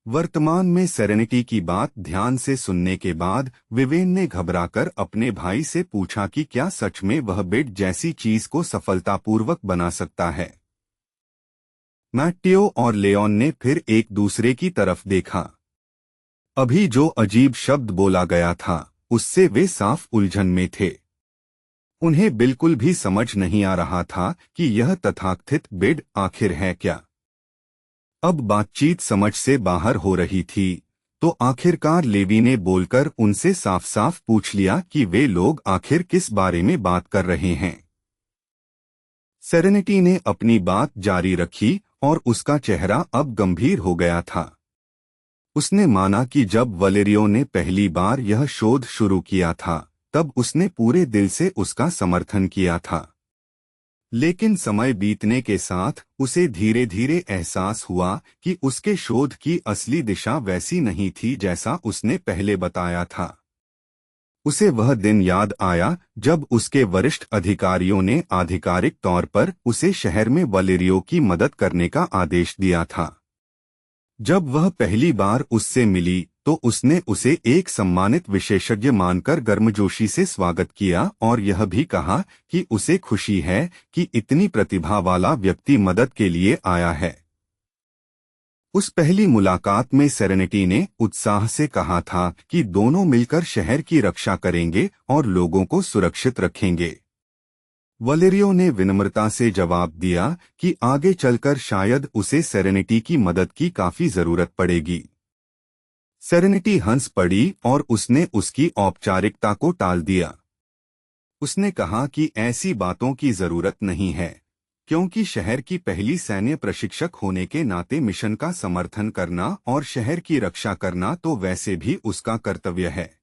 वर्तमान में सेरेनिटी की बात ध्यान से सुनने के बाद विवेन ने घबराकर अपने भाई से पूछा कि क्या सच में वह बेड जैसी चीज को सफलतापूर्वक बना सकता है। मैट्टियो और लेओन ने फिर एक दूसरे की तरफ देखा। अभी जो अजीब शब्द बोला गया था, उससे वे साफ उलझन में थे। उन्हें बिल्कुल भी समझ नहीं आ रहा था कि यह तथाकथित बेड आखिर है क्या। अब बातचीत समझ से बाहर हो रही थी, तो आखिरकार लेवी ने बोलकर उनसे साफ साफ पूछ लिया कि वे लोग आखिर किस बारे में बात कर रहे हैं। सेरेनिटी ने अपनी बात जारी रखी और उसका चेहरा अब गंभीर हो गया था। उसने माना कि जब वलेरियो ने पहली बार यह शोध शुरू किया था, तब उसने पूरे दिल से उसका समर्थन किया था। लेकिन समय बीतने के साथ उसे धीरे धीरे एहसास हुआ कि उसके शोध की असली दिशा वैसी नहीं थी जैसा उसने पहले बताया था। उसे वह दिन याद आया जब उसके वरिष्ठ अधिकारियों ने आधिकारिक तौर पर उसे शहर में वलेरियो की मदद करने का आदेश दिया था। जब वह पहली बार उससे मिली तो उसने उसे एक सम्मानित विशेषज्ञ मानकर गर्मजोशी से स्वागत किया और यह भी कहा कि उसे खुशी है कि इतनी प्रतिभा वाला व्यक्ति मदद के लिए आया है। उस पहली मुलाकात में सेरेनिटी ने उत्साह से कहा था कि दोनों मिलकर शहर की रक्षा करेंगे और लोगों को सुरक्षित रखेंगे। वलेरियो ने विनम्रता से जवाब दिया कि आगे चलकर शायद उसे सेरेनिटी की मदद की काफी जरूरत पड़ेगी। सेरेनिटी हंस पड़ी और उसने उसकी औपचारिकता को टाल दिया। उसने कहा कि ऐसी बातों की जरूरत नहीं है, क्योंकि शहर की पहली सैन्य प्रशिक्षक होने के नाते मिशन का समर्थन करना और शहर की रक्षा करना तो वैसे भी उसका कर्तव्य है।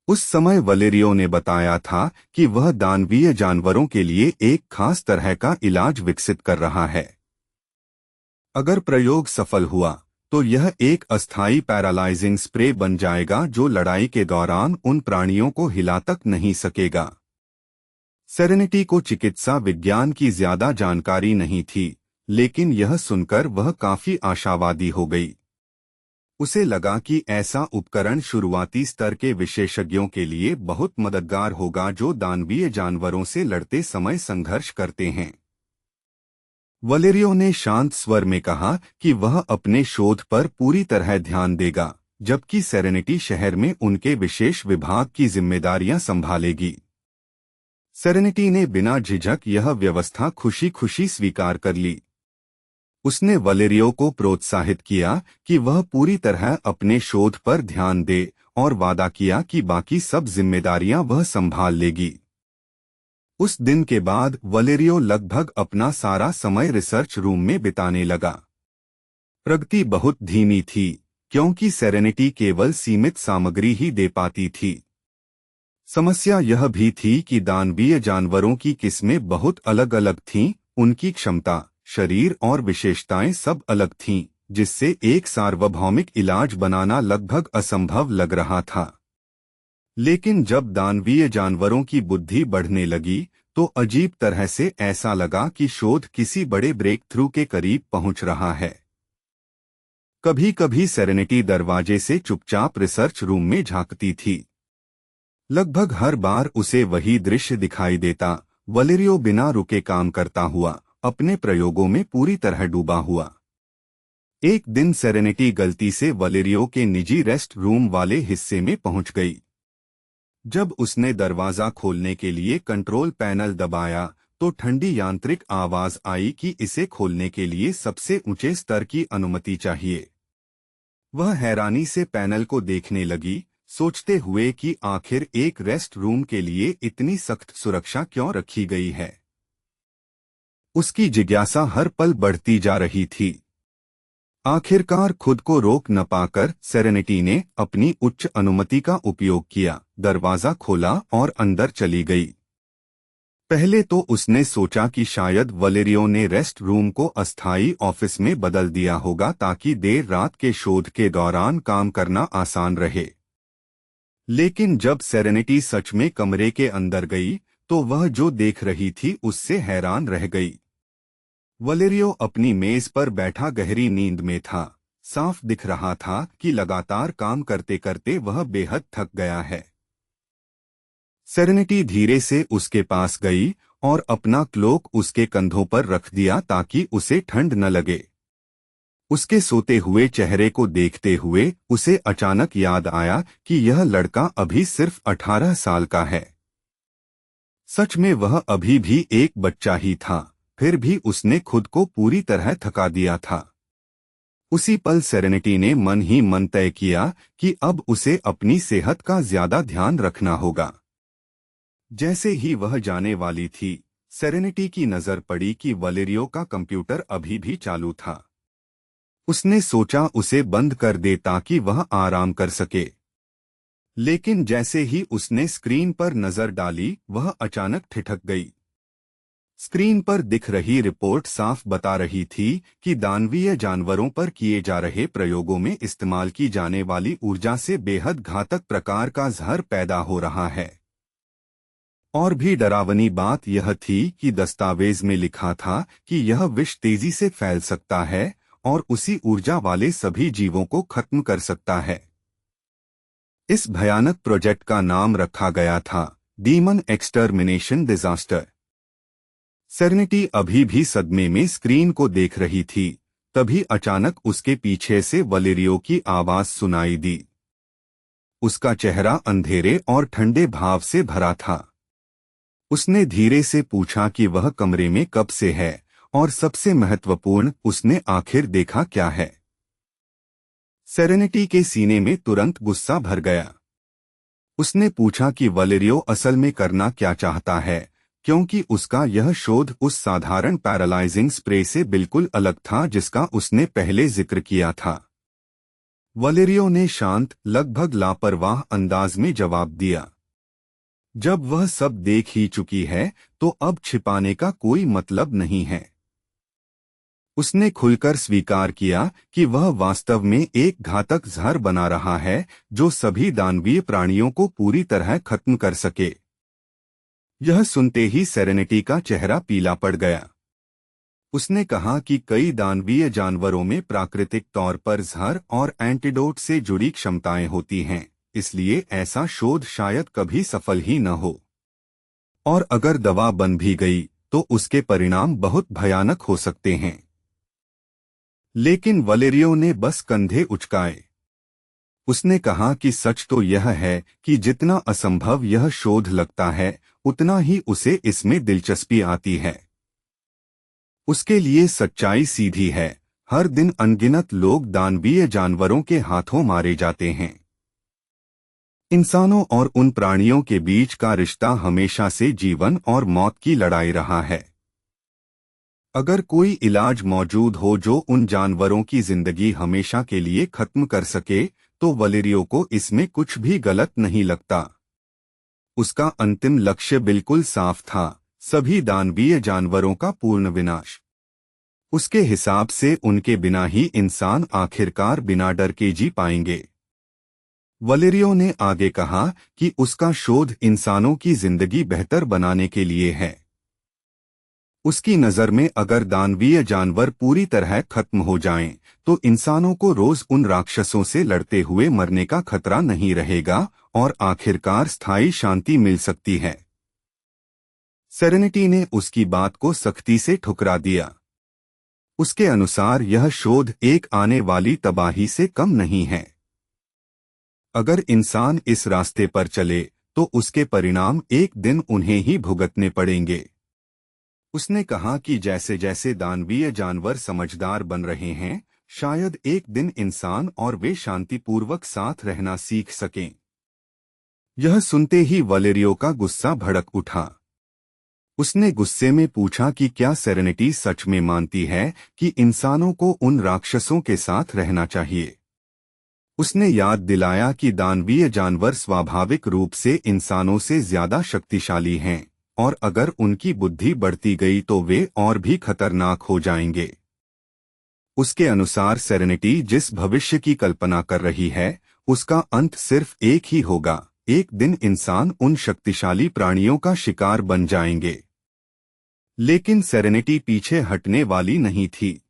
उस समय वलेरियो ने बताया था कि वह दानवीय जानवरों के लिए एक खास तरह का इलाज विकसित कर रहा है। अगर प्रयोग सफल हुआ तो यह एक अस्थायी पैरालाइजिंग स्प्रे बन जाएगा जो लड़ाई के दौरान उन प्राणियों को हिला तक नहीं सकेगा। सेरेनिटी को चिकित्सा विज्ञान की ज्यादा जानकारी नहीं थी, लेकिन यह सुनकर वह काफी आशावादी हो गई। उसे लगा कि ऐसा उपकरण शुरुआती स्तर के विशेषज्ञों के लिए बहुत मददगार होगा जो दानवीय जानवरों से लड़ते समय संघर्ष करते हैं। वलेरियो ने शांत स्वर में कहा कि वह अपने शोध पर पूरी तरह ध्यान देगा, जबकि सेरेनिटी शहर में उनके विशेष विभाग की जिम्मेदारियां संभालेगी। सेरेनिटी ने बिना झिझक यह व्यवस्था खुशी खुशी स्वीकार कर ली। उसने वलेरियो को प्रोत्साहित किया कि वह पूरी तरह अपने शोध पर ध्यान दे और वादा किया कि बाकी सब जिम्मेदारियां वह संभाल लेगी। उस दिन के बाद वलेरियो लगभग अपना सारा समय रिसर्च रूम में बिताने लगा। प्रगति बहुत धीमी थी, क्योंकि सेरेनिटी केवल सीमित सामग्री ही दे पाती थी। समस्या यह भी थी कि दानवीय जानवरों की किस्में बहुत अलग अलग थीं, उनकी क्षमता, शरीर और विशेषताएं सब अलग थीं, जिससे एक सार्वभौमिक इलाज बनाना लगभग असंभव लग रहा था। लेकिन जब दानवीय जानवरों की बुद्धि बढ़ने लगी तो अजीब तरह से ऐसा लगा कि शोध किसी बड़े ब्रेक थ्रू के करीब पहुंच रहा है। कभी कभी सेरेनिटी दरवाजे से चुपचाप रिसर्च रूम में झांकती थी। लगभग हर बार उसे वही दृश्य दिखाई देता, वलेरियो बिना रुके काम करता हुआ, अपने प्रयोगों में पूरी तरह डूबा हुआ। एक दिन सेरेनिटी गलती से वलेरियो के निजी रेस्ट रूम वाले हिस्से में पहुंच गई। जब उसने दरवाजा खोलने के लिए कंट्रोल पैनल दबाया तो ठंडी यांत्रिक आवाज आई कि इसे खोलने के लिए सबसे ऊंचे स्तर की अनुमति चाहिए। वह हैरानी से पैनल को देखने लगी, सोचते हुए कि आखिर एक रेस्ट रूम के लिए इतनी सख्त सुरक्षा क्यों रखी गई है। उसकी जिज्ञासा हर पल बढ़ती जा रही थी। आखिरकार खुद को रोक न पाकर सेरेनिटी ने अपनी उच्च अनुमति का उपयोग किया, दरवाजा खोला और अंदर चली गई। पहले तो उसने सोचा कि शायद वलेरियो ने रेस्ट रूम को अस्थायी ऑफिस में बदल दिया होगा ताकि देर रात के शोध के दौरान काम करना आसान रहे। लेकिन जब सेरेनिटी सच में कमरे के अंदर गई तो वह जो देख रही थी उससे हैरान रह गई। वलेरियो अपनी मेज पर बैठा गहरी नींद में था। साफ दिख रहा था कि लगातार काम करते करते वह बेहद थक गया है। सेरेनिटी धीरे से उसके पास गई और अपना क्लोक उसके कंधों पर रख दिया ताकि उसे ठंड न लगे। उसके सोते हुए चेहरे को देखते हुए उसे अचानक याद आया कि यह लड़का अभी सिर्फ 18 साल का है। सच में वह अभी भी एक बच्चा ही था, फिर भी उसने खुद को पूरी तरह थका दिया था। उसी पल सेरेनिटी ने मन ही मन तय किया कि अब उसे अपनी सेहत का ज्यादा ध्यान रखना होगा। जैसे ही वह जाने वाली थी, सेरेनिटी की नजर पड़ी कि वलेरियो का कंप्यूटर अभी भी चालू था। उसने सोचा उसे बंद कर दे ताकि वह आराम कर सके। लेकिन जैसे ही उसने स्क्रीन पर नजर डाली, वह अचानक ठिठक गई। स्क्रीन पर दिख रही रिपोर्ट साफ बता रही थी कि दानवीय जानवरों पर किए जा रहे प्रयोगों में इस्तेमाल की जाने वाली ऊर्जा से बेहद घातक प्रकार का जहर पैदा हो रहा है। और भी डरावनी बात यह थी कि दस्तावेज में लिखा था कि यह विष तेजी से फैल सकता है और उसी ऊर्जा वाले सभी जीवों को खत्म कर सकता है। इस भयानक प्रोजेक्ट का नाम रखा गया था डीमन एक्सटर्मिनेशन डिजास्टर। सेरेनिटी अभी भी सदमे में स्क्रीन को देख रही थी, तभी अचानक उसके पीछे से वलेरियो की आवाज सुनाई दी। उसका चेहरा अंधेरे और ठंडे भाव से भरा था। उसने धीरे से पूछा कि वह कमरे में कब से है, और सबसे महत्वपूर्ण, उसने आखिर देखा क्या है। सेरेनिटी के सीने में तुरंत गुस्सा भर गया। उसने पूछा कि वलेरियो असल में करना क्या चाहता है, क्योंकि उसका यह शोध उस साधारण पैरालाइजिंग स्प्रे से बिल्कुल अलग था जिसका उसने पहले जिक्र किया था। वलेरियो ने शांत, लगभग लापरवाह अंदाज में जवाब दिया, जब वह सब देख ही चुकी है तो अब छिपाने का कोई मतलब नहीं है। उसने खुलकर स्वीकार किया कि वह वास्तव में एक घातक जहर बना रहा है जो सभी दानवीय प्राणियों को पूरी तरह खत्म कर सके। यह सुनते ही सेरेनिटी का चेहरा पीला पड़ गया। उसने कहा कि कई दानवीय जानवरों में प्राकृतिक तौर पर जहर और एंटीडोट से जुड़ी क्षमताएं होती हैं, इसलिए ऐसा शोध शायद कभी सफल ही न हो। और अगर दवा बन भी गई तो उसके परिणाम बहुत भयानक हो सकते हैं। लेकिन वलेरियो ने बस कंधे उचकाए। उसने कहा कि सच तो यह है कि जितना असंभव यह शोध लगता है, उतना ही उसे इसमें दिलचस्पी आती है। उसके लिए सच्चाई सीधी है, हर दिन अनगिनत लोग दानवीय जानवरों के हाथों मारे जाते हैं। इंसानों और उन प्राणियों के बीच का रिश्ता हमेशा से जीवन और मौत की लड़ाई रहा है। अगर कोई इलाज मौजूद हो जो उन जानवरों की जिंदगी हमेशा के लिए खत्म कर सके, तो वलेरियो को इसमें कुछ भी गलत नहीं लगता। उसका अंतिम लक्ष्य बिल्कुल साफ था, सभी दानवीय जानवरों का पूर्ण विनाश। उसके हिसाब से उनके बिना ही इंसान आखिरकार बिना डर के जी पाएंगे। वलेरियो ने आगे कहा कि उसका शोध इंसानों की जिंदगी बेहतर बनाने के लिए है। उसकी नज़र में अगर दानवीय जानवर पूरी तरह खत्म हो जाएं, तो इंसानों को रोज उन राक्षसों से लड़ते हुए मरने का खतरा नहीं रहेगा और आखिरकार स्थायी शांति मिल सकती है। सेरेनिटी ने उसकी बात को सख्ती से ठुकरा दिया। उसके अनुसार यह शोध एक आने वाली तबाही से कम नहीं है। अगर इंसान इस रास्ते पर चले तो उसके परिणाम एक दिन उन्हें ही भुगतने पड़ेंगे। उसने कहा कि जैसे जैसे दानवीय जानवर समझदार बन रहे हैं, शायद एक दिन इंसान और वे शांतिपूर्वक साथ रहना सीख सकें। यह सुनते ही वलेरियो का गुस्सा भड़क उठा। उसने गुस्से में पूछा कि क्या सेरेनिटी सच में मानती है कि इंसानों को उन राक्षसों के साथ रहना चाहिए। उसने याद दिलाया कि दानवीय जानवर स्वाभाविक रूप से इंसानों से ज्यादा शक्तिशाली हैं, और अगर उनकी बुद्धि बढ़ती गई तो वे और भी खतरनाक हो जाएंगे। उसके अनुसार सेरेनिटी जिस भविष्य की कल्पना कर रही है, उसका अंत सिर्फ एक ही होगा, एक दिन इंसान उन शक्तिशाली प्राणियों का शिकार बन जाएंगे। लेकिन सेरेनिटी पीछे हटने वाली नहीं थी।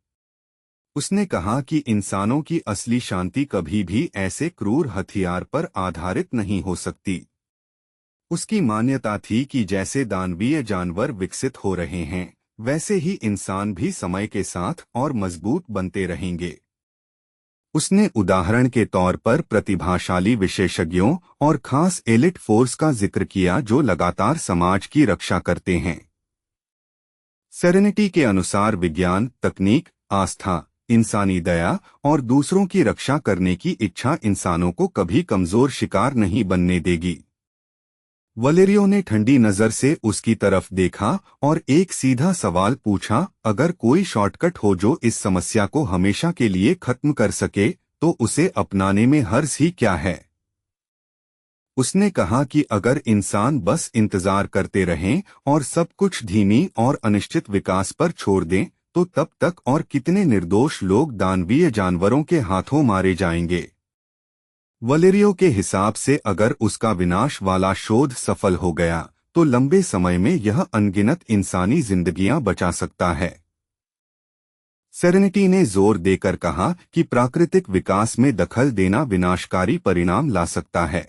उसने कहा कि इंसानों की असली शांति कभी भी ऐसे क्रूर हथियार पर आधारित नहीं हो सकती। उसकी मान्यता थी कि जैसे दानवीय जानवर विकसित हो रहे हैं, वैसे ही इंसान भी समय के साथ और मजबूत बनते रहेंगे। उसने उदाहरण के तौर पर प्रतिभाशाली विशेषज्ञों और खास एलिट फोर्स का जिक्र किया जो लगातार समाज की रक्षा करते हैं। सेरेनिटी के अनुसार विज्ञान, तकनीक, आस्था, इंसानी दया और दूसरों की रक्षा करने की इच्छा इंसानों को कभी कमजोर शिकार नहीं बनने देगी। वलेरियो ने ठंडी नजर से उसकी तरफ देखा और एक सीधा सवाल पूछा, अगर कोई शॉर्टकट हो जो इस समस्या को हमेशा के लिए खत्म कर सके, तो उसे अपनाने में हर्ज ही क्या है। उसने कहा कि अगर इंसान बस इंतजार करते रहें और सब कुछ धीमी और अनिश्चित विकास पर छोड़ दें, तो तब तक और कितने निर्दोष लोग दानवीय जानवरों के हाथों मारे जाएंगे। वलेरियो के हिसाब से अगर उसका विनाश वाला शोध सफल हो गया, तो लंबे समय में यह अनगिनत इंसानी जिंदगियां बचा सकता है। सेरेनिटी ने जोर देकर कहा कि प्राकृतिक विकास में दखल देना विनाशकारी परिणाम ला सकता है।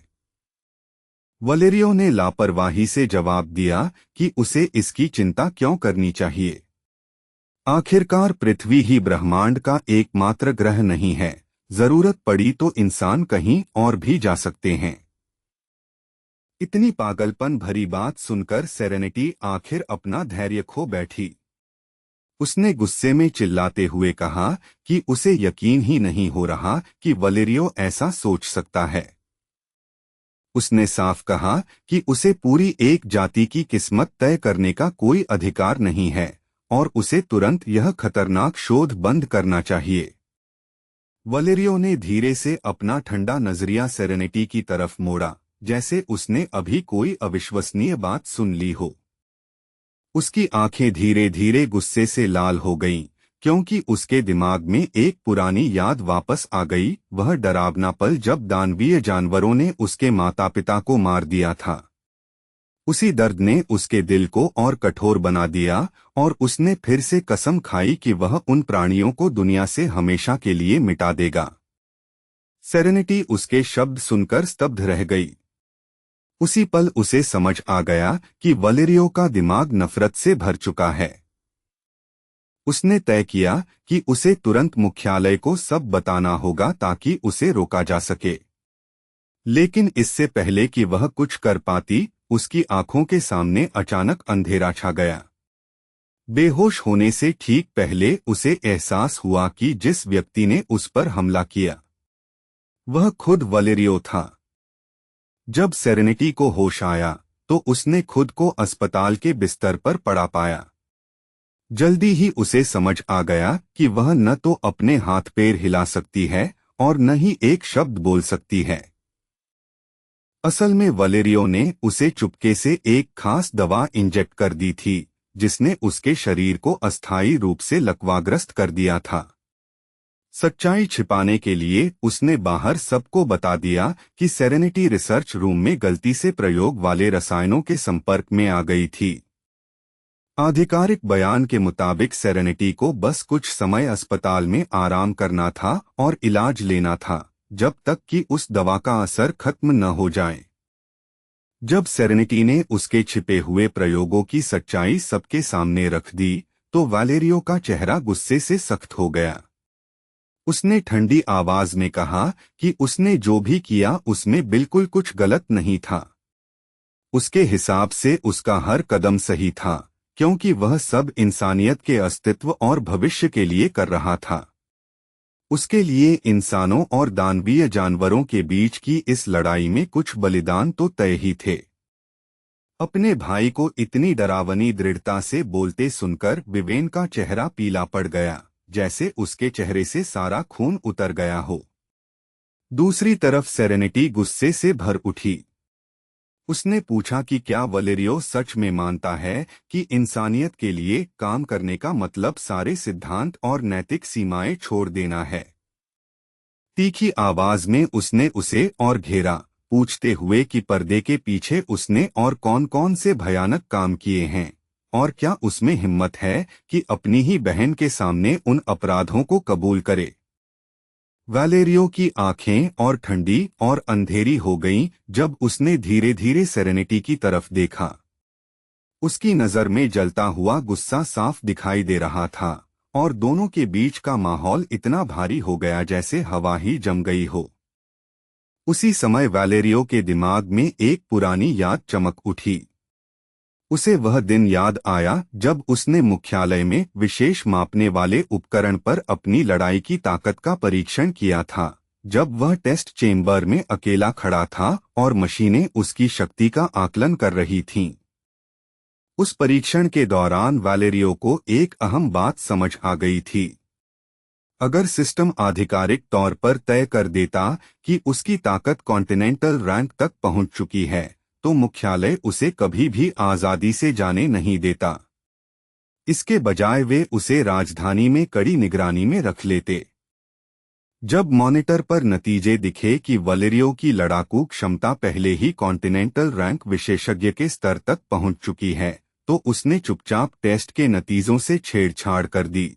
वलेरियो ने लापरवाही से जवाब दिया कि उसे इसकी चिंता क्यों करनी चाहिए। आखिरकार पृथ्वी ही ब्रह्मांड का एकमात्र ग्रह नहीं है, जरूरत पड़ी तो इंसान कहीं और भी जा सकते हैं। इतनी पागलपन भरी बात सुनकर सेरेनिटी आखिर अपना धैर्य खो बैठी। उसने गुस्से में चिल्लाते हुए कहा कि उसे यकीन ही नहीं हो रहा कि वलेरियो ऐसा सोच सकता है। उसने साफ कहा कि उसे पूरी एक जाति की किस्मत तय करने का कोई अधिकार नहीं है और उसे तुरंत यह खतरनाक शोध बंद करना चाहिए। वलेरियो ने धीरे से अपना ठंडा नजरिया सेरेनिटी की तरफ मोड़ा, जैसे उसने अभी कोई अविश्वसनीय बात सुन ली हो। उसकी आंखें धीरे धीरे गुस्से से लाल हो गईं, क्योंकि उसके दिमाग में एक पुरानी याद वापस आ गई, वह डरावना पल जब दानवीय जानवरों ने उसके माता पिता को मार दिया था। उसी दर्द ने उसके दिल को और कठोर बना दिया और उसने फिर से कसम खाई कि वह उन प्राणियों को दुनिया से हमेशा के लिए मिटा देगा। सेरेनिटी उसके शब्द सुनकर स्तब्ध रह गई। उसी पल उसे समझ आ गया कि वलेरियो का दिमाग नफरत से भर चुका है। उसने तय किया कि उसे तुरंत मुख्यालय को सब बताना होगा ताकि उसे रोका जा सके। लेकिन इससे पहले कि वह कुछ कर पाती, उसकी आंखों के सामने अचानक अंधेरा छा गया। बेहोश होने से ठीक पहले उसे एहसास हुआ कि जिस व्यक्ति ने उस पर हमला किया वह खुद वलेरियो था। जब सेरेनिटी को होश आया तो उसने खुद को अस्पताल के बिस्तर पर पड़ा पाया। जल्दी ही उसे समझ आ गया कि वह न तो अपने हाथ पैर हिला सकती है और न ही एक शब्द बोल सकती है। असल में वलेरियो ने उसे चुपके से एक खास दवा इंजेक्ट कर दी थी, जिसने उसके शरीर को अस्थायी रूप से लकवाग्रस्त कर दिया था। सच्चाई छिपाने के लिए उसने बाहर सबको बता दिया कि सेरेनिटी रिसर्च रूम में गलती से प्रयोग वाले रसायनों के संपर्क में आ गई थी। आधिकारिक बयान के मुताबिक सेरेनिटी को बस कुछ समय अस्पताल में आराम करना था और इलाज लेना था, जब तक कि उस दवा का असर खत्म न हो जाए। जब सेरेनिटी ने उसके छिपे हुए प्रयोगों की सच्चाई सबके सामने रख दी, तो वलेरियो का चेहरा गुस्से से सख्त हो गया। उसने ठंडी आवाज में कहा कि उसने जो भी किया उसमें बिल्कुल कुछ गलत नहीं था। उसके हिसाब से उसका हर कदम सही था, क्योंकि वह सब इंसानियत के अस्तित्व और भविष्य के लिए कर रहा था। उसके लिए इंसानों और दानवीय जानवरों के बीच की इस लड़ाई में कुछ बलिदान तो तय ही थे। अपने भाई को इतनी डरावनी दृढ़ता से बोलते सुनकर विवेन का चेहरा पीला पड़ गया, जैसे उसके चेहरे से सारा खून उतर गया हो। दूसरी तरफ सेरेनिटी गुस्से से भर उठी। उसने पूछा कि क्या वलेरियो सच में मानता है कि इंसानियत के लिए काम करने का मतलब सारे सिद्धांत और नैतिक सीमाएं छोड़ देना है। तीखी आवाज में उसने उसे और घेरा, पूछते हुए कि पर्दे के पीछे उसने और कौन कौन से भयानक काम किए हैं, और क्या उसमें हिम्मत है कि अपनी ही बहन के सामने उन अपराधों को कबूल करे। वलेरियो की आंखें और ठंडी और अंधेरी हो गईं जब उसने धीरे धीरे सेरेनिटी की तरफ देखा। उसकी नजर में जलता हुआ गुस्सा साफ दिखाई दे रहा था और दोनों के बीच का माहौल इतना भारी हो गया जैसे हवा ही जम गई हो। उसी समय वलेरियो के दिमाग में एक पुरानी याद चमक उठी। उसे वह दिन याद आया जब उसने मुख्यालय में विशेष मापने वाले उपकरण पर अपनी लड़ाई की ताकत का परीक्षण किया था, जब वह टेस्ट चेम्बर में अकेला खड़ा था और मशीनें उसकी शक्ति का आकलन कर रही थीं। उस परीक्षण के दौरान वलेरियो को एक अहम बात समझ आ गई थी। अगर सिस्टम आधिकारिक तौर पर तय कर देता कि उसकी ताकत कॉन्टिनेंटल रैंक तक पहुंच चुकी है, तो मुख्यालय उसे कभी भी आजादी से जाने नहीं देता। इसके बजाय वे उसे राजधानी में कड़ी निगरानी में रख लेते। जब मॉनिटर पर नतीजे दिखे कि वलेरियो की लड़ाकू क्षमता पहले ही कॉन्टिनेंटल रैंक विशेषज्ञ के स्तर तक पहुंच चुकी है, तो उसने चुपचाप टेस्ट के नतीजों से छेड़छाड़ कर दी।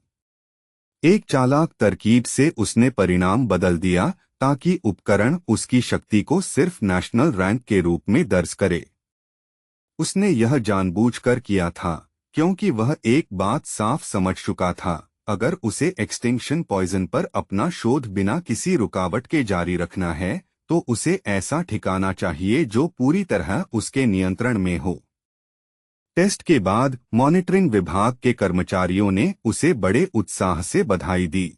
एक चालाक तरकीब से उसने परिणाम बदल दिया ताकि उपकरण उसकी शक्ति को सिर्फ नेशनल रैंक के रूप में दर्ज करे। उसने यह जानबूझकर किया था क्योंकि वह एक बात साफ समझ चुका था, अगर उसे एक्सटिंक्शन पॉइजन पर अपना शोध बिना किसी रुकावट के जारी रखना है तो उसे ऐसा ठिकाना चाहिए जो पूरी तरह उसके नियंत्रण में हो। टेस्ट के बाद मॉनिटरिंग विभाग के कर्मचारियों ने उसे बड़े उत्साह से बधाई दी।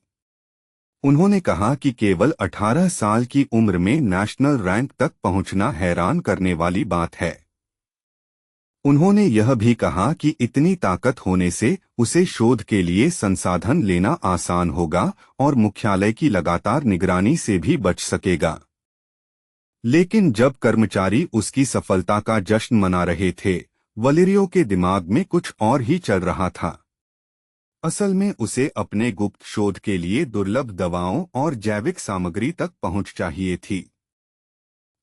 उन्होंने कहा कि केवल 18 साल की उम्र में नेशनल रैंक तक पहुंचना हैरान करने वाली बात है। उन्होंने यह भी कहा कि इतनी ताकत होने से उसे शोध के लिए संसाधन लेना आसान होगा और मुख्यालय की लगातार निगरानी से भी बच सकेगा। लेकिन जब कर्मचारी उसकी सफलता का जश्न मना रहे थे, वलेरियो के दिमाग में कुछ और ही चल रहा था। असल में उसे अपने गुप्त शोध के लिए दुर्लभ दवाओं और जैविक सामग्री तक पहुंच चाहिए थी।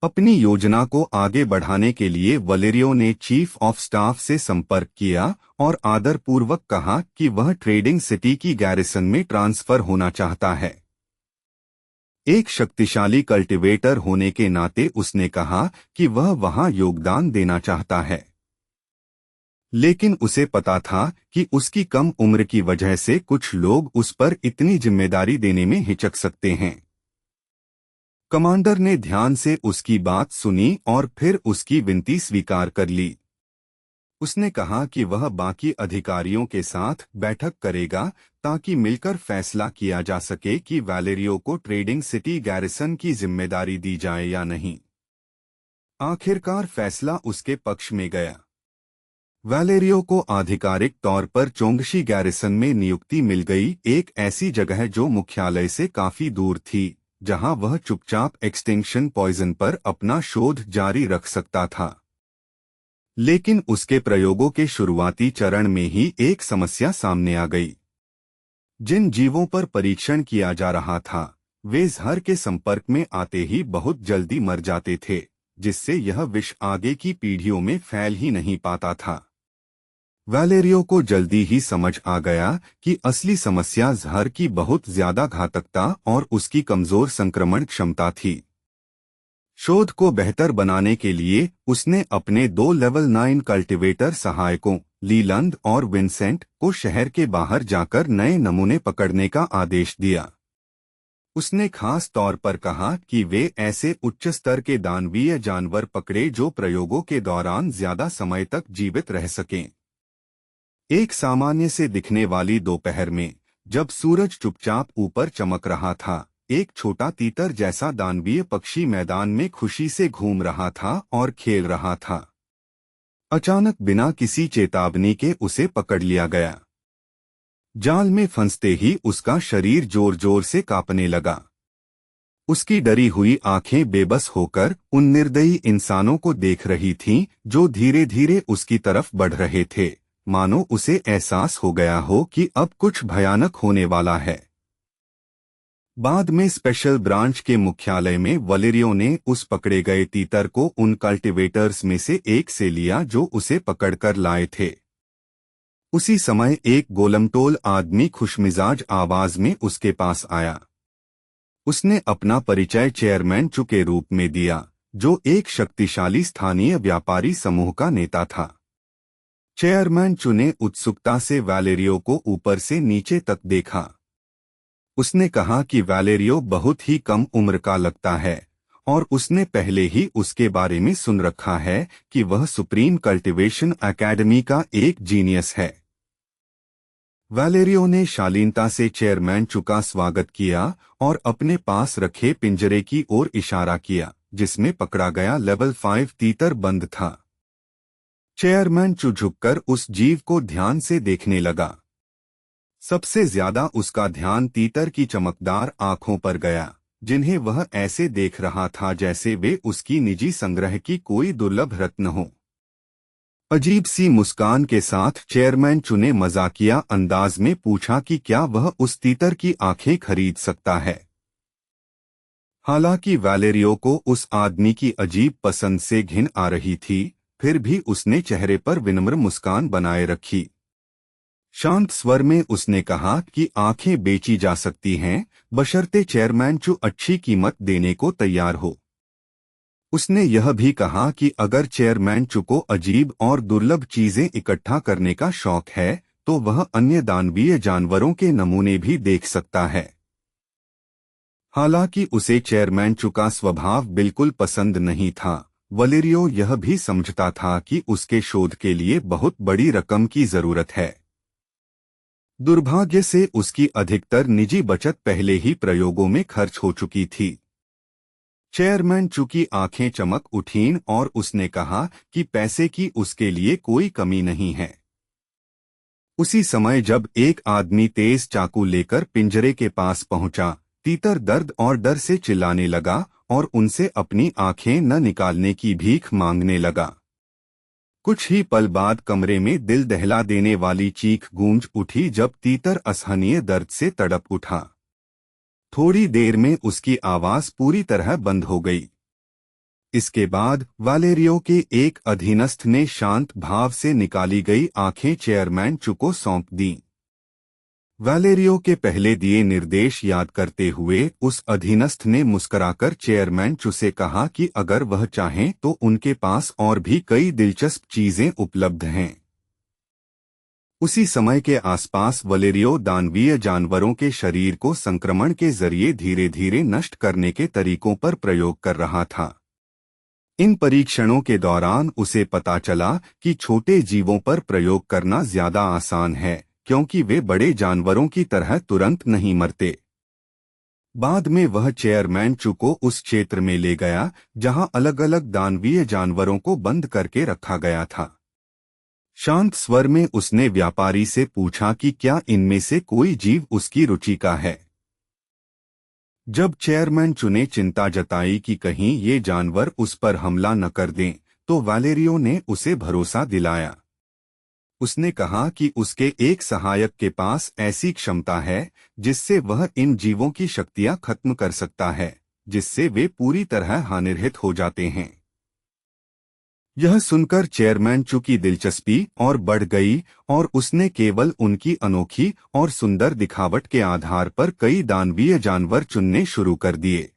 अपनी योजना को आगे बढ़ाने के लिए वलेरियो ने चीफ ऑफ स्टाफ से संपर्क किया और आदरपूर्वक कहा कि वह ट्रेडिंग सिटी की गैरिसन में ट्रांसफर होना चाहता है। एक शक्तिशाली कल्टीवेटर होने के नाते उसने कहा कि वह वहां योगदान देना चाहता है। लेकिन उसे पता था कि उसकी कम उम्र की वजह से कुछ लोग उस पर इतनी जिम्मेदारी देने में हिचक सकते हैं। कमांडर ने ध्यान से उसकी बात सुनी और फिर उसकी विनती स्वीकार कर ली। उसने कहा कि वह बाकी अधिकारियों के साथ बैठक करेगा ताकि मिलकर फैसला किया जा सके कि वैलेरियो को ट्रेडिंग सिटी गैरिसन की जिम्मेदारी दी जाए या नहीं। आखिरकार फैसला उसके पक्ष में गया। वैलेरियो को आधिकारिक तौर पर चोंगशी गैरिसन में नियुक्ति मिल गई, एक ऐसी जगह जो मुख्यालय से काफी दूर थी, जहां वह चुपचाप एक्सटिंक्शन पॉइजन पर अपना शोध जारी रख सकता था। लेकिन उसके प्रयोगों के शुरुआती चरण में ही एक समस्या सामने आ गई। जिन जीवों पर परीक्षण किया जा रहा था, वे जहर के संपर्क में आते ही बहुत जल्दी मर जाते थे, जिससे यह विष आगे की पीढ़ियों में फैल ही नहीं पाता था। वैलेरियो को जल्दी ही समझ आ गया कि असली समस्या जहर की बहुत ज्यादा घातकता और उसकी कमजोर संक्रमण क्षमता थी। शोध को बेहतर बनाने के लिए उसने अपने 2 लेवल 9 कल्टीवेटर सहायकों लीलैंड और विंसेंट को शहर के बाहर जाकर नए नमूने पकड़ने का आदेश दिया। उसने खास तौर पर कहा कि वे ऐसे उच्च स्तर के दानवीय जानवर पकड़े जो प्रयोगों के दौरान ज्यादा समय तक जीवित रह सकें। एक सामान्य से दिखने वाली दोपहर में, जब सूरज चुपचाप ऊपर चमक रहा था, एक छोटा तीतर जैसा दानवीय पक्षी मैदान में खुशी से घूम रहा था और खेल रहा था। अचानक बिना किसी चेतावनी के उसे पकड़ लिया गया। जाल में फंसते ही उसका शरीर जोर जोर से कांपने लगा। उसकी डरी हुई आंखें बेबस होकर उन निर्दयी इंसानों को देख रही थीं जो धीरे धीरे उसकी तरफ बढ़ रहे थे, मानो उसे एहसास हो गया हो कि अब कुछ भयानक होने वाला है। बाद में स्पेशल ब्रांच के मुख्यालय में वलेरियो ने उस पकड़े गए तीतर को उन कल्टीवेटर्स में से एक से लिया जो उसे पकड़कर लाए थे। उसी समय एक गोलमटोल आदमी खुशमिजाज आवाज में उसके पास आया। उसने अपना परिचय चेयरमैन चू के रूप में दिया, जो एक शक्तिशाली स्थानीय व्यापारी समूह का नेता था। चेयरमैन चू ने उत्सुकता से वैलेरियो को ऊपर से नीचे तक देखा। उसने कहा कि वैलेरियो बहुत ही कम उम्र का लगता है और उसने पहले ही उसके बारे में सुन रखा है कि वह सुप्रीम कल्टीवेशन एकेडमी का एक जीनियस है। वैलेरियो ने शालीनता से चेयरमैन चू का स्वागत किया और अपने पास रखे पिंजरे की ओर इशारा किया, जिसमें पकड़ा गया लेवल 5 तीतर बंद था। चेयरमैन चू झुककर उस जीव को ध्यान से देखने लगा। सबसे ज्यादा उसका ध्यान तीतर की चमकदार आंखों पर गया, जिन्हें वह ऐसे देख रहा था जैसे वे उसकी निजी संग्रह की कोई दुर्लभ रत्न हो। अजीब सी मुस्कान के साथ चेयरमैन चू ने मजाकिया अंदाज में पूछा कि क्या वह उस तीतर की आंखें खरीद सकता है। हालांकि वैलेरियो को उस आदमी की अजीब पसंद से घिन आ रही थी, फिर भी उसने चेहरे पर विनम्र मुस्कान बनाए रखी। शांत स्वर में उसने कहा कि आंखें बेची जा सकती हैं, बशर्ते चेयरमैन चू अच्छी कीमत देने को तैयार हो। उसने यह भी कहा कि अगर चेयरमैन चू को अजीब और दुर्लभ चीजें इकट्ठा करने का शौक है तो वह अन्य दानवीय जानवरों के नमूने भी देख सकता है। हालांकि उसे चेयरमैन चू का स्वभाव बिल्कुल पसंद नहीं था, वलेरियो यह भी समझता था कि उसके शोध के लिए बहुत बड़ी रकम की जरूरत है। दुर्भाग्य से उसकी अधिकतर निजी बचत पहले ही प्रयोगों में खर्च हो चुकी थी। चेयरमैन चू की आंखें चमक उठीं और उसने कहा कि पैसे की उसके लिए कोई कमी नहीं है। उसी समय जब एक आदमी तेज चाकू लेकर पिंजरे के पास पहुंचा, तीतर दर्द और डर से चिल्लाने लगा और उनसे अपनी आंखें न निकालने की भीख मांगने लगा। कुछ ही पल बाद कमरे में दिल दहला देने वाली चीख गूंज उठी जब तीतर असहनीय दर्द से तड़प उठा। थोड़ी देर में उसकी आवाज पूरी तरह बंद हो गई। इसके बाद वालेरियो के एक अधीनस्थ ने शांत भाव से निकाली गई आंखें चेयरमैन चू को सौंप दीं। वालेरियो के पहले दिए निर्देश याद करते हुए उस अधीनस्थ ने मुस्कुराकर चेयरमैन चू से कहा कि अगर वह चाहें तो उनके पास और भी कई दिलचस्प चीजें उपलब्ध हैं। उसी समय के आसपास वलेरियो दानवीय जानवरों के शरीर को संक्रमण के जरिए धीरे धीरे नष्ट करने के तरीकों पर प्रयोग कर रहा था। इन परीक्षणों के दौरान उसे पता चला कि छोटे जीवों पर प्रयोग करना ज्यादा आसान है, क्योंकि वे बड़े जानवरों की तरह तुरंत नहीं मरते। बाद में वह चेयरमैन चू को उस क्षेत्र में ले गया जहां अलग अलग दानवीय जानवरों को बंद करके रखा गया था। शांत स्वर में उसने व्यापारी से पूछा कि क्या इनमें से कोई जीव उसकी रुचि का है। जब चेयरमैन चू ने चिंता जताई कि कहीं ये जानवर उस पर हमला न कर दें, तो वालेरियो ने उसे भरोसा दिलाया। उसने कहा कि उसके एक सहायक के पास ऐसी क्षमता है जिससे वह इन जीवों की शक्तियां खत्म कर सकता है, जिससे वे पूरी तरह हानिरहित हो जाते हैं। यह सुनकर चेयरमैन चू की दिलचस्पी और बढ़ गई और उसने केवल उनकी अनोखी और सुंदर दिखावट के आधार पर कई दानवीय जानवर चुनने शुरू कर दिए।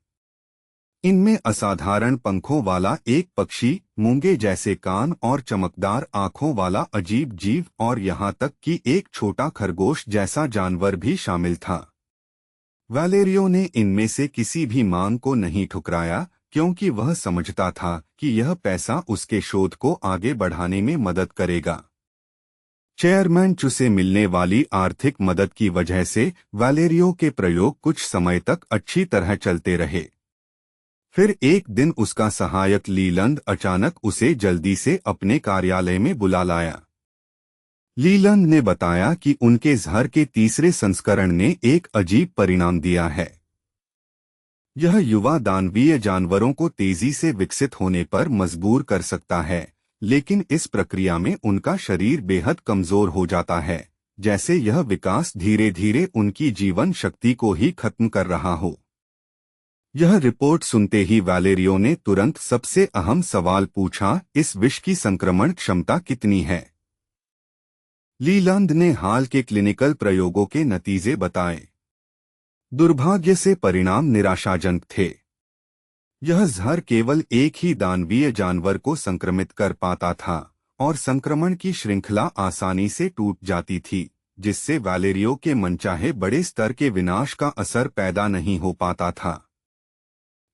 इनमें असाधारण पंखों वाला एक पक्षी, मूंगे जैसे कान और चमकदार आंखों वाला अजीब जीव और यहाँ तक कि एक छोटा खरगोश जैसा जानवर भी शामिल था। वालेरियो ने इनमें से किसी भी मांग को नहीं ठुकराया, क्योंकि वह समझता था कि यह पैसा उसके शोध को आगे बढ़ाने में मदद करेगा। चेयरमैन चू से मिलने वाली आर्थिक मदद की वजह से वालेरियो के प्रयोग कुछ समय तक अच्छी तरह चलते रहे। फिर एक दिन उसका सहायक लीलैंड अचानक उसे जल्दी से अपने कार्यालय में बुला लाया। लीलैंड ने बताया कि उनके जहर के तीसरे संस्करण ने एक अजीब परिणाम दिया है। यह युवा दानवीय जानवरों को तेजी से विकसित होने पर मजबूर कर सकता है, लेकिन इस प्रक्रिया में उनका शरीर बेहद कमजोर हो जाता है, जैसे यह विकास धीरे धीरे उनकी जीवन शक्ति को ही खत्म कर रहा हो। यह रिपोर्ट सुनते ही वालेरियो ने तुरंत सबसे अहम सवाल पूछा, इस विष की संक्रमण क्षमता कितनी है? लीलैंड ने हाल के क्लिनिकल प्रयोगों के नतीजे बताए। दुर्भाग्य से परिणाम निराशाजनक थे। यह जहर केवल एक ही दानवीय जानवर को संक्रमित कर पाता था और संक्रमण की श्रृंखला आसानी से टूट जाती थी, जिससे वालेरियो के मनचाहे बड़े स्तर के विनाश का असर पैदा नहीं हो पाता था।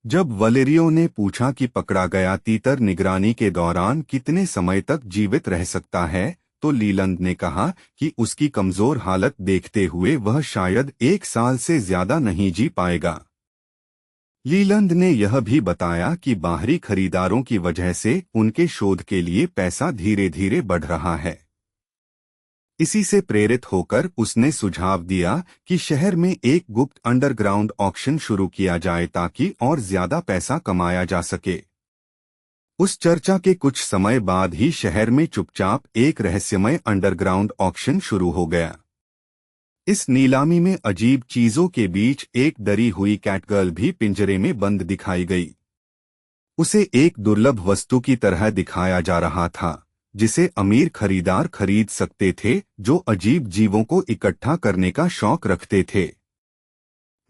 जब वालेरियो ने पूछा कि पकड़ा गया तीतर निगरानी के दौरान कितने समय तक जीवित रह सकता है, तो लीलैंड ने कहा कि उसकी कमजोर हालत देखते हुए वह शायद 1 साल से ज्यादा नहीं जी पाएगा। लीलैंड ने यह भी बताया कि बाहरी खरीदारों की वजह से उनके शोध के लिए पैसा धीरे धीरे बढ़ रहा है। इसी से प्रेरित होकर उसने सुझाव दिया कि शहर में एक गुप्त अंडरग्राउंड ऑक्शन शुरू किया जाए ताकि और ज्यादा पैसा कमाया जा सके। उस चर्चा के कुछ समय बाद ही शहर में चुपचाप एक रहस्यमय अंडरग्राउंड ऑक्शन शुरू हो गया। इस नीलामी में अजीब चीजों के बीच एक डरी हुई कैटगर्ल भी पिंजरे में बंद दिखाई गई। उसे एक दुर्लभ वस्तु की तरह दिखाया जा रहा था, जिसे अमीर खरीदार खरीद सकते थे जो अजीब जीवों को इकट्ठा करने का शौक रखते थे।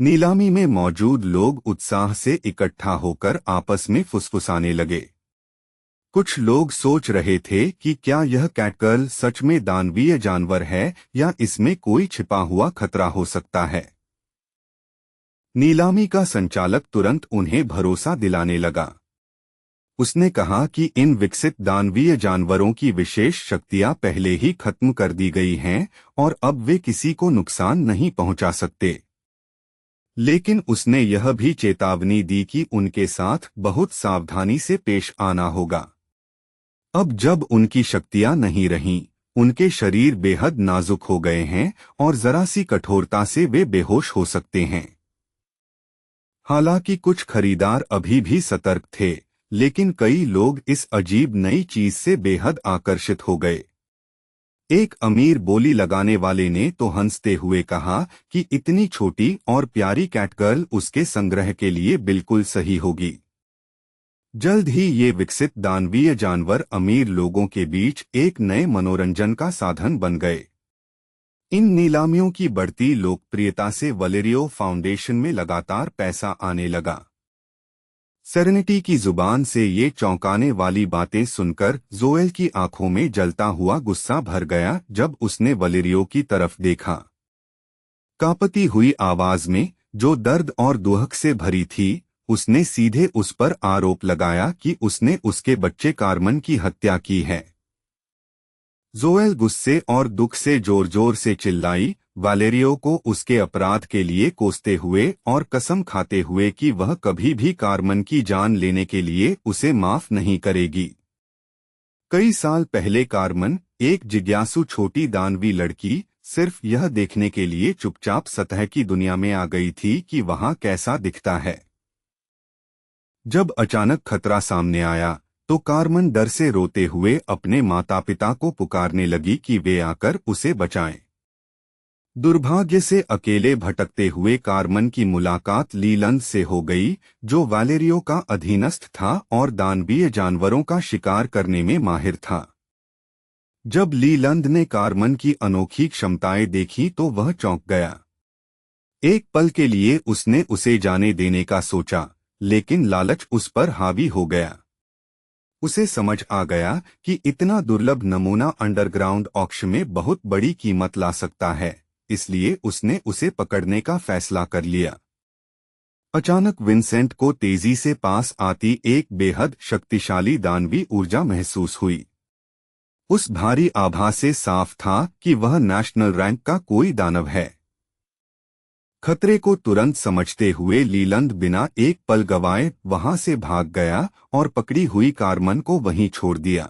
नीलामी में मौजूद लोग उत्साह से इकट्ठा होकर आपस में फुसफुसाने लगे। कुछ लोग सोच रहे थे कि क्या यह कैटगर्ल सच में दानवीय जानवर है या इसमें कोई छिपा हुआ खतरा हो सकता है। नीलामी का संचालक तुरंत उन्हें भरोसा दिलाने लगा। उसने कहा कि इन विकसित दानवीय जानवरों की विशेष शक्तियां पहले ही खत्म कर दी गई हैं और अब वे किसी को नुकसान नहीं पहुंचा सकते। लेकिन उसने यह भी चेतावनी दी कि उनके साथ बहुत सावधानी से पेश आना होगा। अब जब उनकी शक्तियां नहीं रहीं, उनके शरीर बेहद नाजुक हो गए हैं और जरा सी कठोरता से वे बेहोश हो सकते हैं। हालांकि कुछ खरीदार अभी भी सतर्क थे, लेकिन कई लोग इस अजीब नई चीज से बेहद आकर्षित हो गए। एक अमीर बोली लगाने वाले ने तो हंसते हुए कहा कि इतनी छोटी और प्यारी कैटगर्ल उसके संग्रह के लिए बिल्कुल सही होगी। जल्द ही ये विकसित दानवीय जानवर अमीर लोगों के बीच एक नए मनोरंजन का साधन बन गए। इन नीलामियों की बढ़ती लोकप्रियता से वलेरियो फाउंडेशन में लगातार पैसा आने लगा। सेरेनिटी की जुबान से ये चौंकाने वाली बातें सुनकर जोएल की आंखों में जलता हुआ गुस्सा भर गया जब उसने वलेरियो की तरफ देखा। कांपती हुई आवाज में, जो दर्द और दुहक से भरी थी, उसने सीधे उस पर आरोप लगाया कि उसने उसके बच्चे कार्मन की हत्या की है। जोएल गुस्से और दुख से जोर जोर से चिल्लाई, वालेरियो को उसके अपराध के लिए कोसते हुए और कसम खाते हुए कि वह कभी भी कार्मन की जान लेने के लिए उसे माफ नहीं करेगी। कई साल पहले कार्मन, एक जिज्ञासु छोटी दानवी लड़की, सिर्फ यह देखने के लिए चुपचाप सतह की दुनिया में आ गई थी कि वहां कैसा दिखता है। जब अचानक खतरा सामने आया तो कार्मन डर से रोते हुए अपने माता पिता को पुकारने लगी कि वे आकर उसे बचाएं। दुर्भाग्य से अकेले भटकते हुए कार्मन की मुलाकात लीलंद से हो गई, जो वालेरियो का अधीनस्थ था और दानवीय जानवरों का शिकार करने में माहिर था। जब लीलंद ने कार्मन की अनोखी क्षमताएं देखी तो वह चौंक गया। एक पल के लिए उसने उसे जाने देने का सोचा, लेकिन लालच उस पर हावी हो गया। उसे समझ आ गया कि इतना दुर्लभ नमूना अंडरग्राउंड ऑक्शन में बहुत बड़ी कीमत ला सकता है, इसलिए उसने उसे पकड़ने का फैसला कर लिया। अचानक विंसेंट को तेजी से पास आती एक बेहद शक्तिशाली दानवी ऊर्जा महसूस हुई। उस भारी आभा से साफ था कि वह नेशनल रैंक का कोई दानव है। खतरे को तुरंत समझते हुए लीलंद बिना एक पल गवाए वहां से भाग गया और पकड़ी हुई कार्मन को वहीं छोड़ दिया।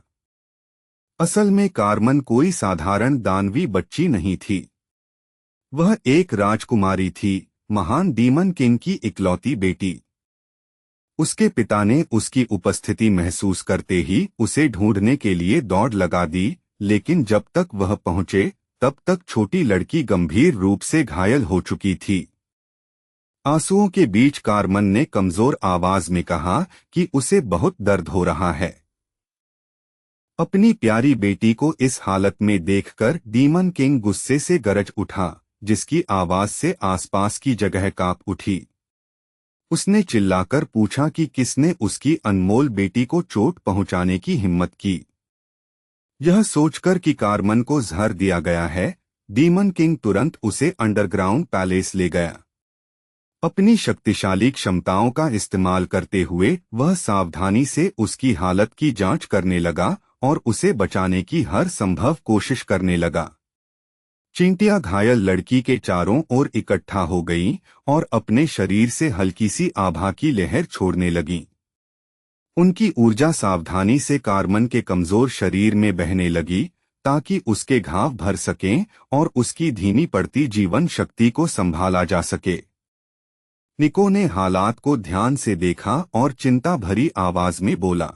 असल में कार्मन कोई साधारण दानवी बच्ची नहीं थी। वह एक राजकुमारी थी, महान डीमन किंग की इकलौती बेटी। उसके पिता ने उसकी उपस्थिति महसूस करते ही उसे ढूंढने के लिए दौड़ लगा दी, लेकिन जब तक वह पहुंचे तब तक छोटी लड़की गंभीर रूप से घायल हो चुकी थी। आंसुओं के बीच कार्मन ने कमजोर आवाज में कहा कि उसे बहुत दर्द हो रहा है। अपनी प्यारी बेटी को इस हालत में देखकर डीमन किंग गुस्से से गरज उठा, जिसकी आवाज से आसपास की जगह कांप उठी। उसने चिल्लाकर पूछा कि किसने उसकी अनमोल बेटी को चोट पहुंचाने की हिम्मत की। यह सोचकर कि कार्मन को जहर दिया गया है, डीमन किंग तुरंत उसे अंडरग्राउंड पैलेस ले गया। अपनी शक्तिशाली क्षमताओं का इस्तेमाल करते हुए वह सावधानी से उसकी हालत की जांच करने लगा और उसे बचाने की हर संभव कोशिश करने लगा। चींटियां घायल लड़की के चारों ओर इकट्ठा हो गईं और अपने शरीर से हल्की सी आभा की लहर छोड़ने लगीं। उनकी ऊर्जा सावधानी से कार्मन के कमजोर शरीर में बहने लगी ताकि उसके घाव भर सकें और उसकी धीमी पड़ती जीवन शक्ति को संभाला जा सके। निको ने हालात को ध्यान से देखा और चिंता भरी आवाज में बोला।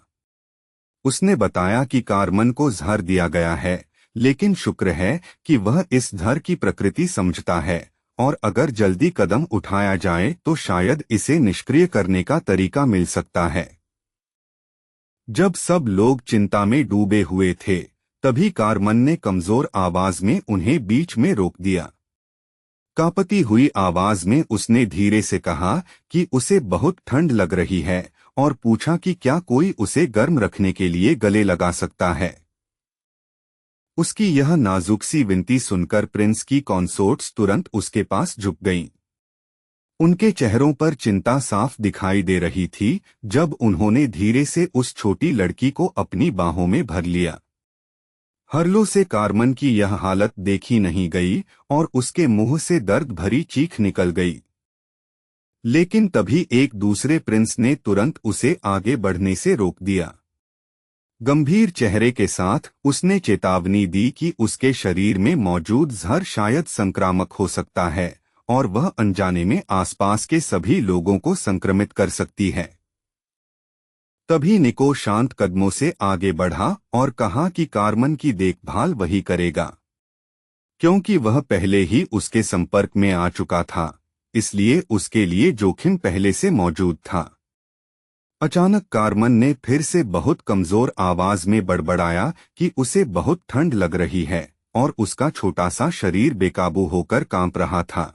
उसने बताया कि कार्मन को जहर दिया गया है, लेकिन शुक्र है कि वह इस जहर की प्रकृति समझता है और अगर जल्दी कदम उठाया जाए तो शायद इसे निष्क्रिय करने का तरीका मिल सकता है। जब सब लोग चिंता में डूबे हुए थे, तभी कार्मन ने कमजोर आवाज में उन्हें बीच में रोक दिया। कांपती हुई आवाज में उसने धीरे से कहा कि उसे बहुत ठंड लग रही है और पूछा कि क्या कोई उसे गर्म रखने के लिए गले लगा सकता है। उसकी यह नाजुक सी विनती सुनकर प्रिंस की कॉन्सोर्ट्स तुरंत उसके पास झुक गईं। उनके चेहरों पर चिंता साफ दिखाई दे रही थी जब उन्होंने धीरे से उस छोटी लड़की को अपनी बाहों में भर लिया। हर्लो से कार्मन की यह हालत देखी नहीं गई और उसके मुंह से दर्द भरी चीख निकल गई। लेकिन तभी एक दूसरे प्रिंस ने तुरंत उसे आगे बढ़ने से रोक दिया। गंभीर चेहरे के साथ उसने चेतावनी दी कि उसके शरीर में मौजूद जहर शायद संक्रामक हो सकता है और वह अनजाने में आसपास के सभी लोगों को संक्रमित कर सकती है। तभी निको शांत कदमों से आगे बढ़ा और कहा कि कार्मन की देखभाल वही करेगा। क्योंकि वह पहले ही उसके संपर्क में आ चुका था, इसलिए उसके लिए जोखिम पहले से मौजूद था। अचानक कार्मन ने फिर से बहुत कमजोर आवाज में बड़बड़ाया कि उसे बहुत ठंड लग रही है और उसका छोटा सा शरीर बेकाबू होकर कांप रहा था।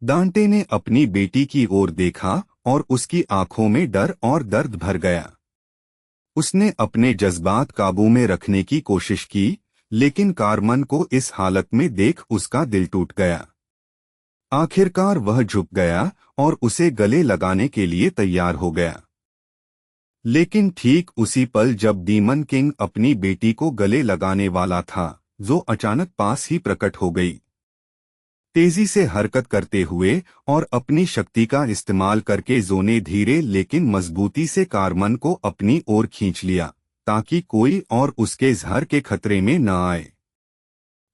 दांटे ने अपनी बेटी की ओर देखा और उसकी आंखों में डर और दर्द भर गया। उसने अपने जज्बात काबू में रखने की कोशिश की, लेकिन कार्मन को इस हालत में देख उसका दिल टूट गया। आखिरकार वह झुक गया और उसे गले लगाने के लिए तैयार हो गया। लेकिन ठीक उसी पल जब डीमन किंग अपनी बेटी को गले लगाने वाला था, जो अचानक पास ही प्रकट हो गई। तेजी से हरकत करते हुए और अपनी शक्ति का इस्तेमाल करके जो ने धीरे लेकिन मजबूती से कार्मन को अपनी ओर खींच लिया ताकि कोई और उसके जहर के खतरे में न आए।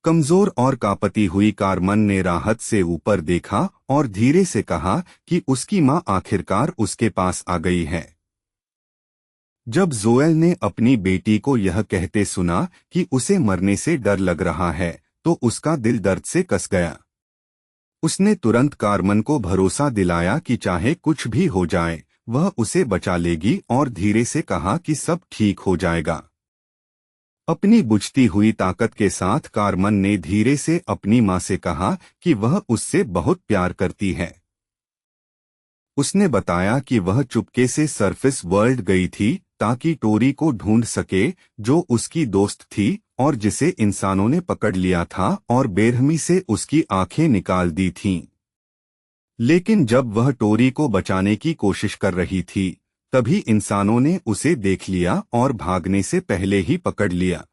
कमजोर और कांपती हुई कार्मन ने राहत से ऊपर देखा और धीरे से कहा कि उसकी मां आखिरकार उसके पास आ गई है। जब जोएल ने अपनी बेटी को यह कहते सुना कि उसे मरने से डर लग रहा है, तो उसका दिल दर्द से कस गया। उसने तुरंत कार्मन को भरोसा दिलाया कि चाहे कुछ भी हो जाए, वह उसे बचा लेगी और धीरे से कहा कि सब ठीक हो जाएगा। अपनी बुझती हुई ताकत के साथ कार्मन ने धीरे से अपनी मां से कहा कि वह उससे बहुत प्यार करती है। उसने बताया कि वह चुपके से सरफेस वर्ल्ड गई थी ताकि टोरी को ढूंढ सके, जो उसकी दोस्त थी और जिसे इंसानों ने पकड़ लिया था और बेरहमी से उसकी आंखें निकाल दी थीं। लेकिन जब वह टोरी को बचाने की कोशिश कर रही थी, तभी इंसानों ने उसे देख लिया और भागने से पहले ही पकड़ लिया।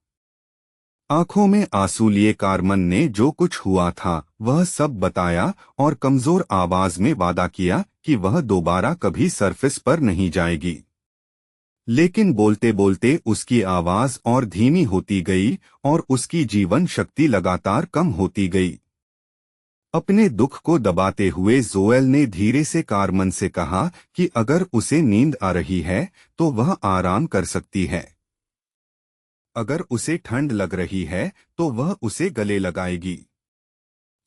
आंखों में आंसू लिए कार्मन ने जो कुछ हुआ था वह सब बताया और कमजोर आवाज में वादा किया कि वह दोबारा कभी सरफेस पर नहीं जाएगी। लेकिन बोलते बोलते उसकी आवाज और धीमी होती गई और उसकी जीवन शक्ति लगातार कम होती गई। अपने दुख को दबाते हुए जोएल ने धीरे से कार्मन से कहा कि अगर उसे नींद आ रही है तो वह आराम कर सकती है। अगर उसे ठंड लग रही है तो वह उसे गले लगाएगी।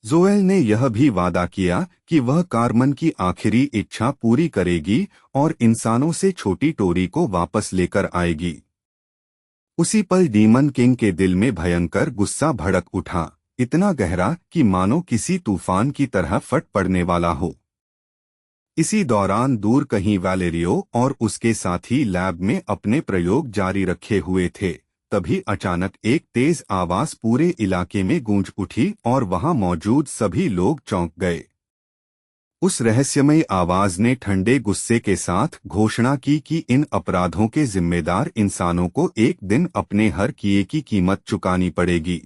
जोएल ने यह भी वादा किया कि वह कार्मन की आखिरी इच्छा पूरी करेगी और इंसानों से छोटी टोरी को वापस लेकर आएगी। उसी पल डीमन किंग के दिल में भयंकर गुस्सा भड़क उठा, इतना गहरा कि मानो किसी तूफान की तरह फट पड़ने वाला हो। इसी दौरान दूर कहीं वैलेरियो और उसके साथी लैब में अपने प्रयोग जारी रखे हुए थे। तभी अचानक एक तेज आवाज पूरे इलाके में गूंज उठी और वहां मौजूद सभी लोग चौंक गए। उस रहस्यमयी आवाज ने ठंडे गुस्से के साथ घोषणा की कि इन अपराधों के जिम्मेदार इंसानों को एक दिन अपने हर किए की कीमत चुकानी पड़ेगी।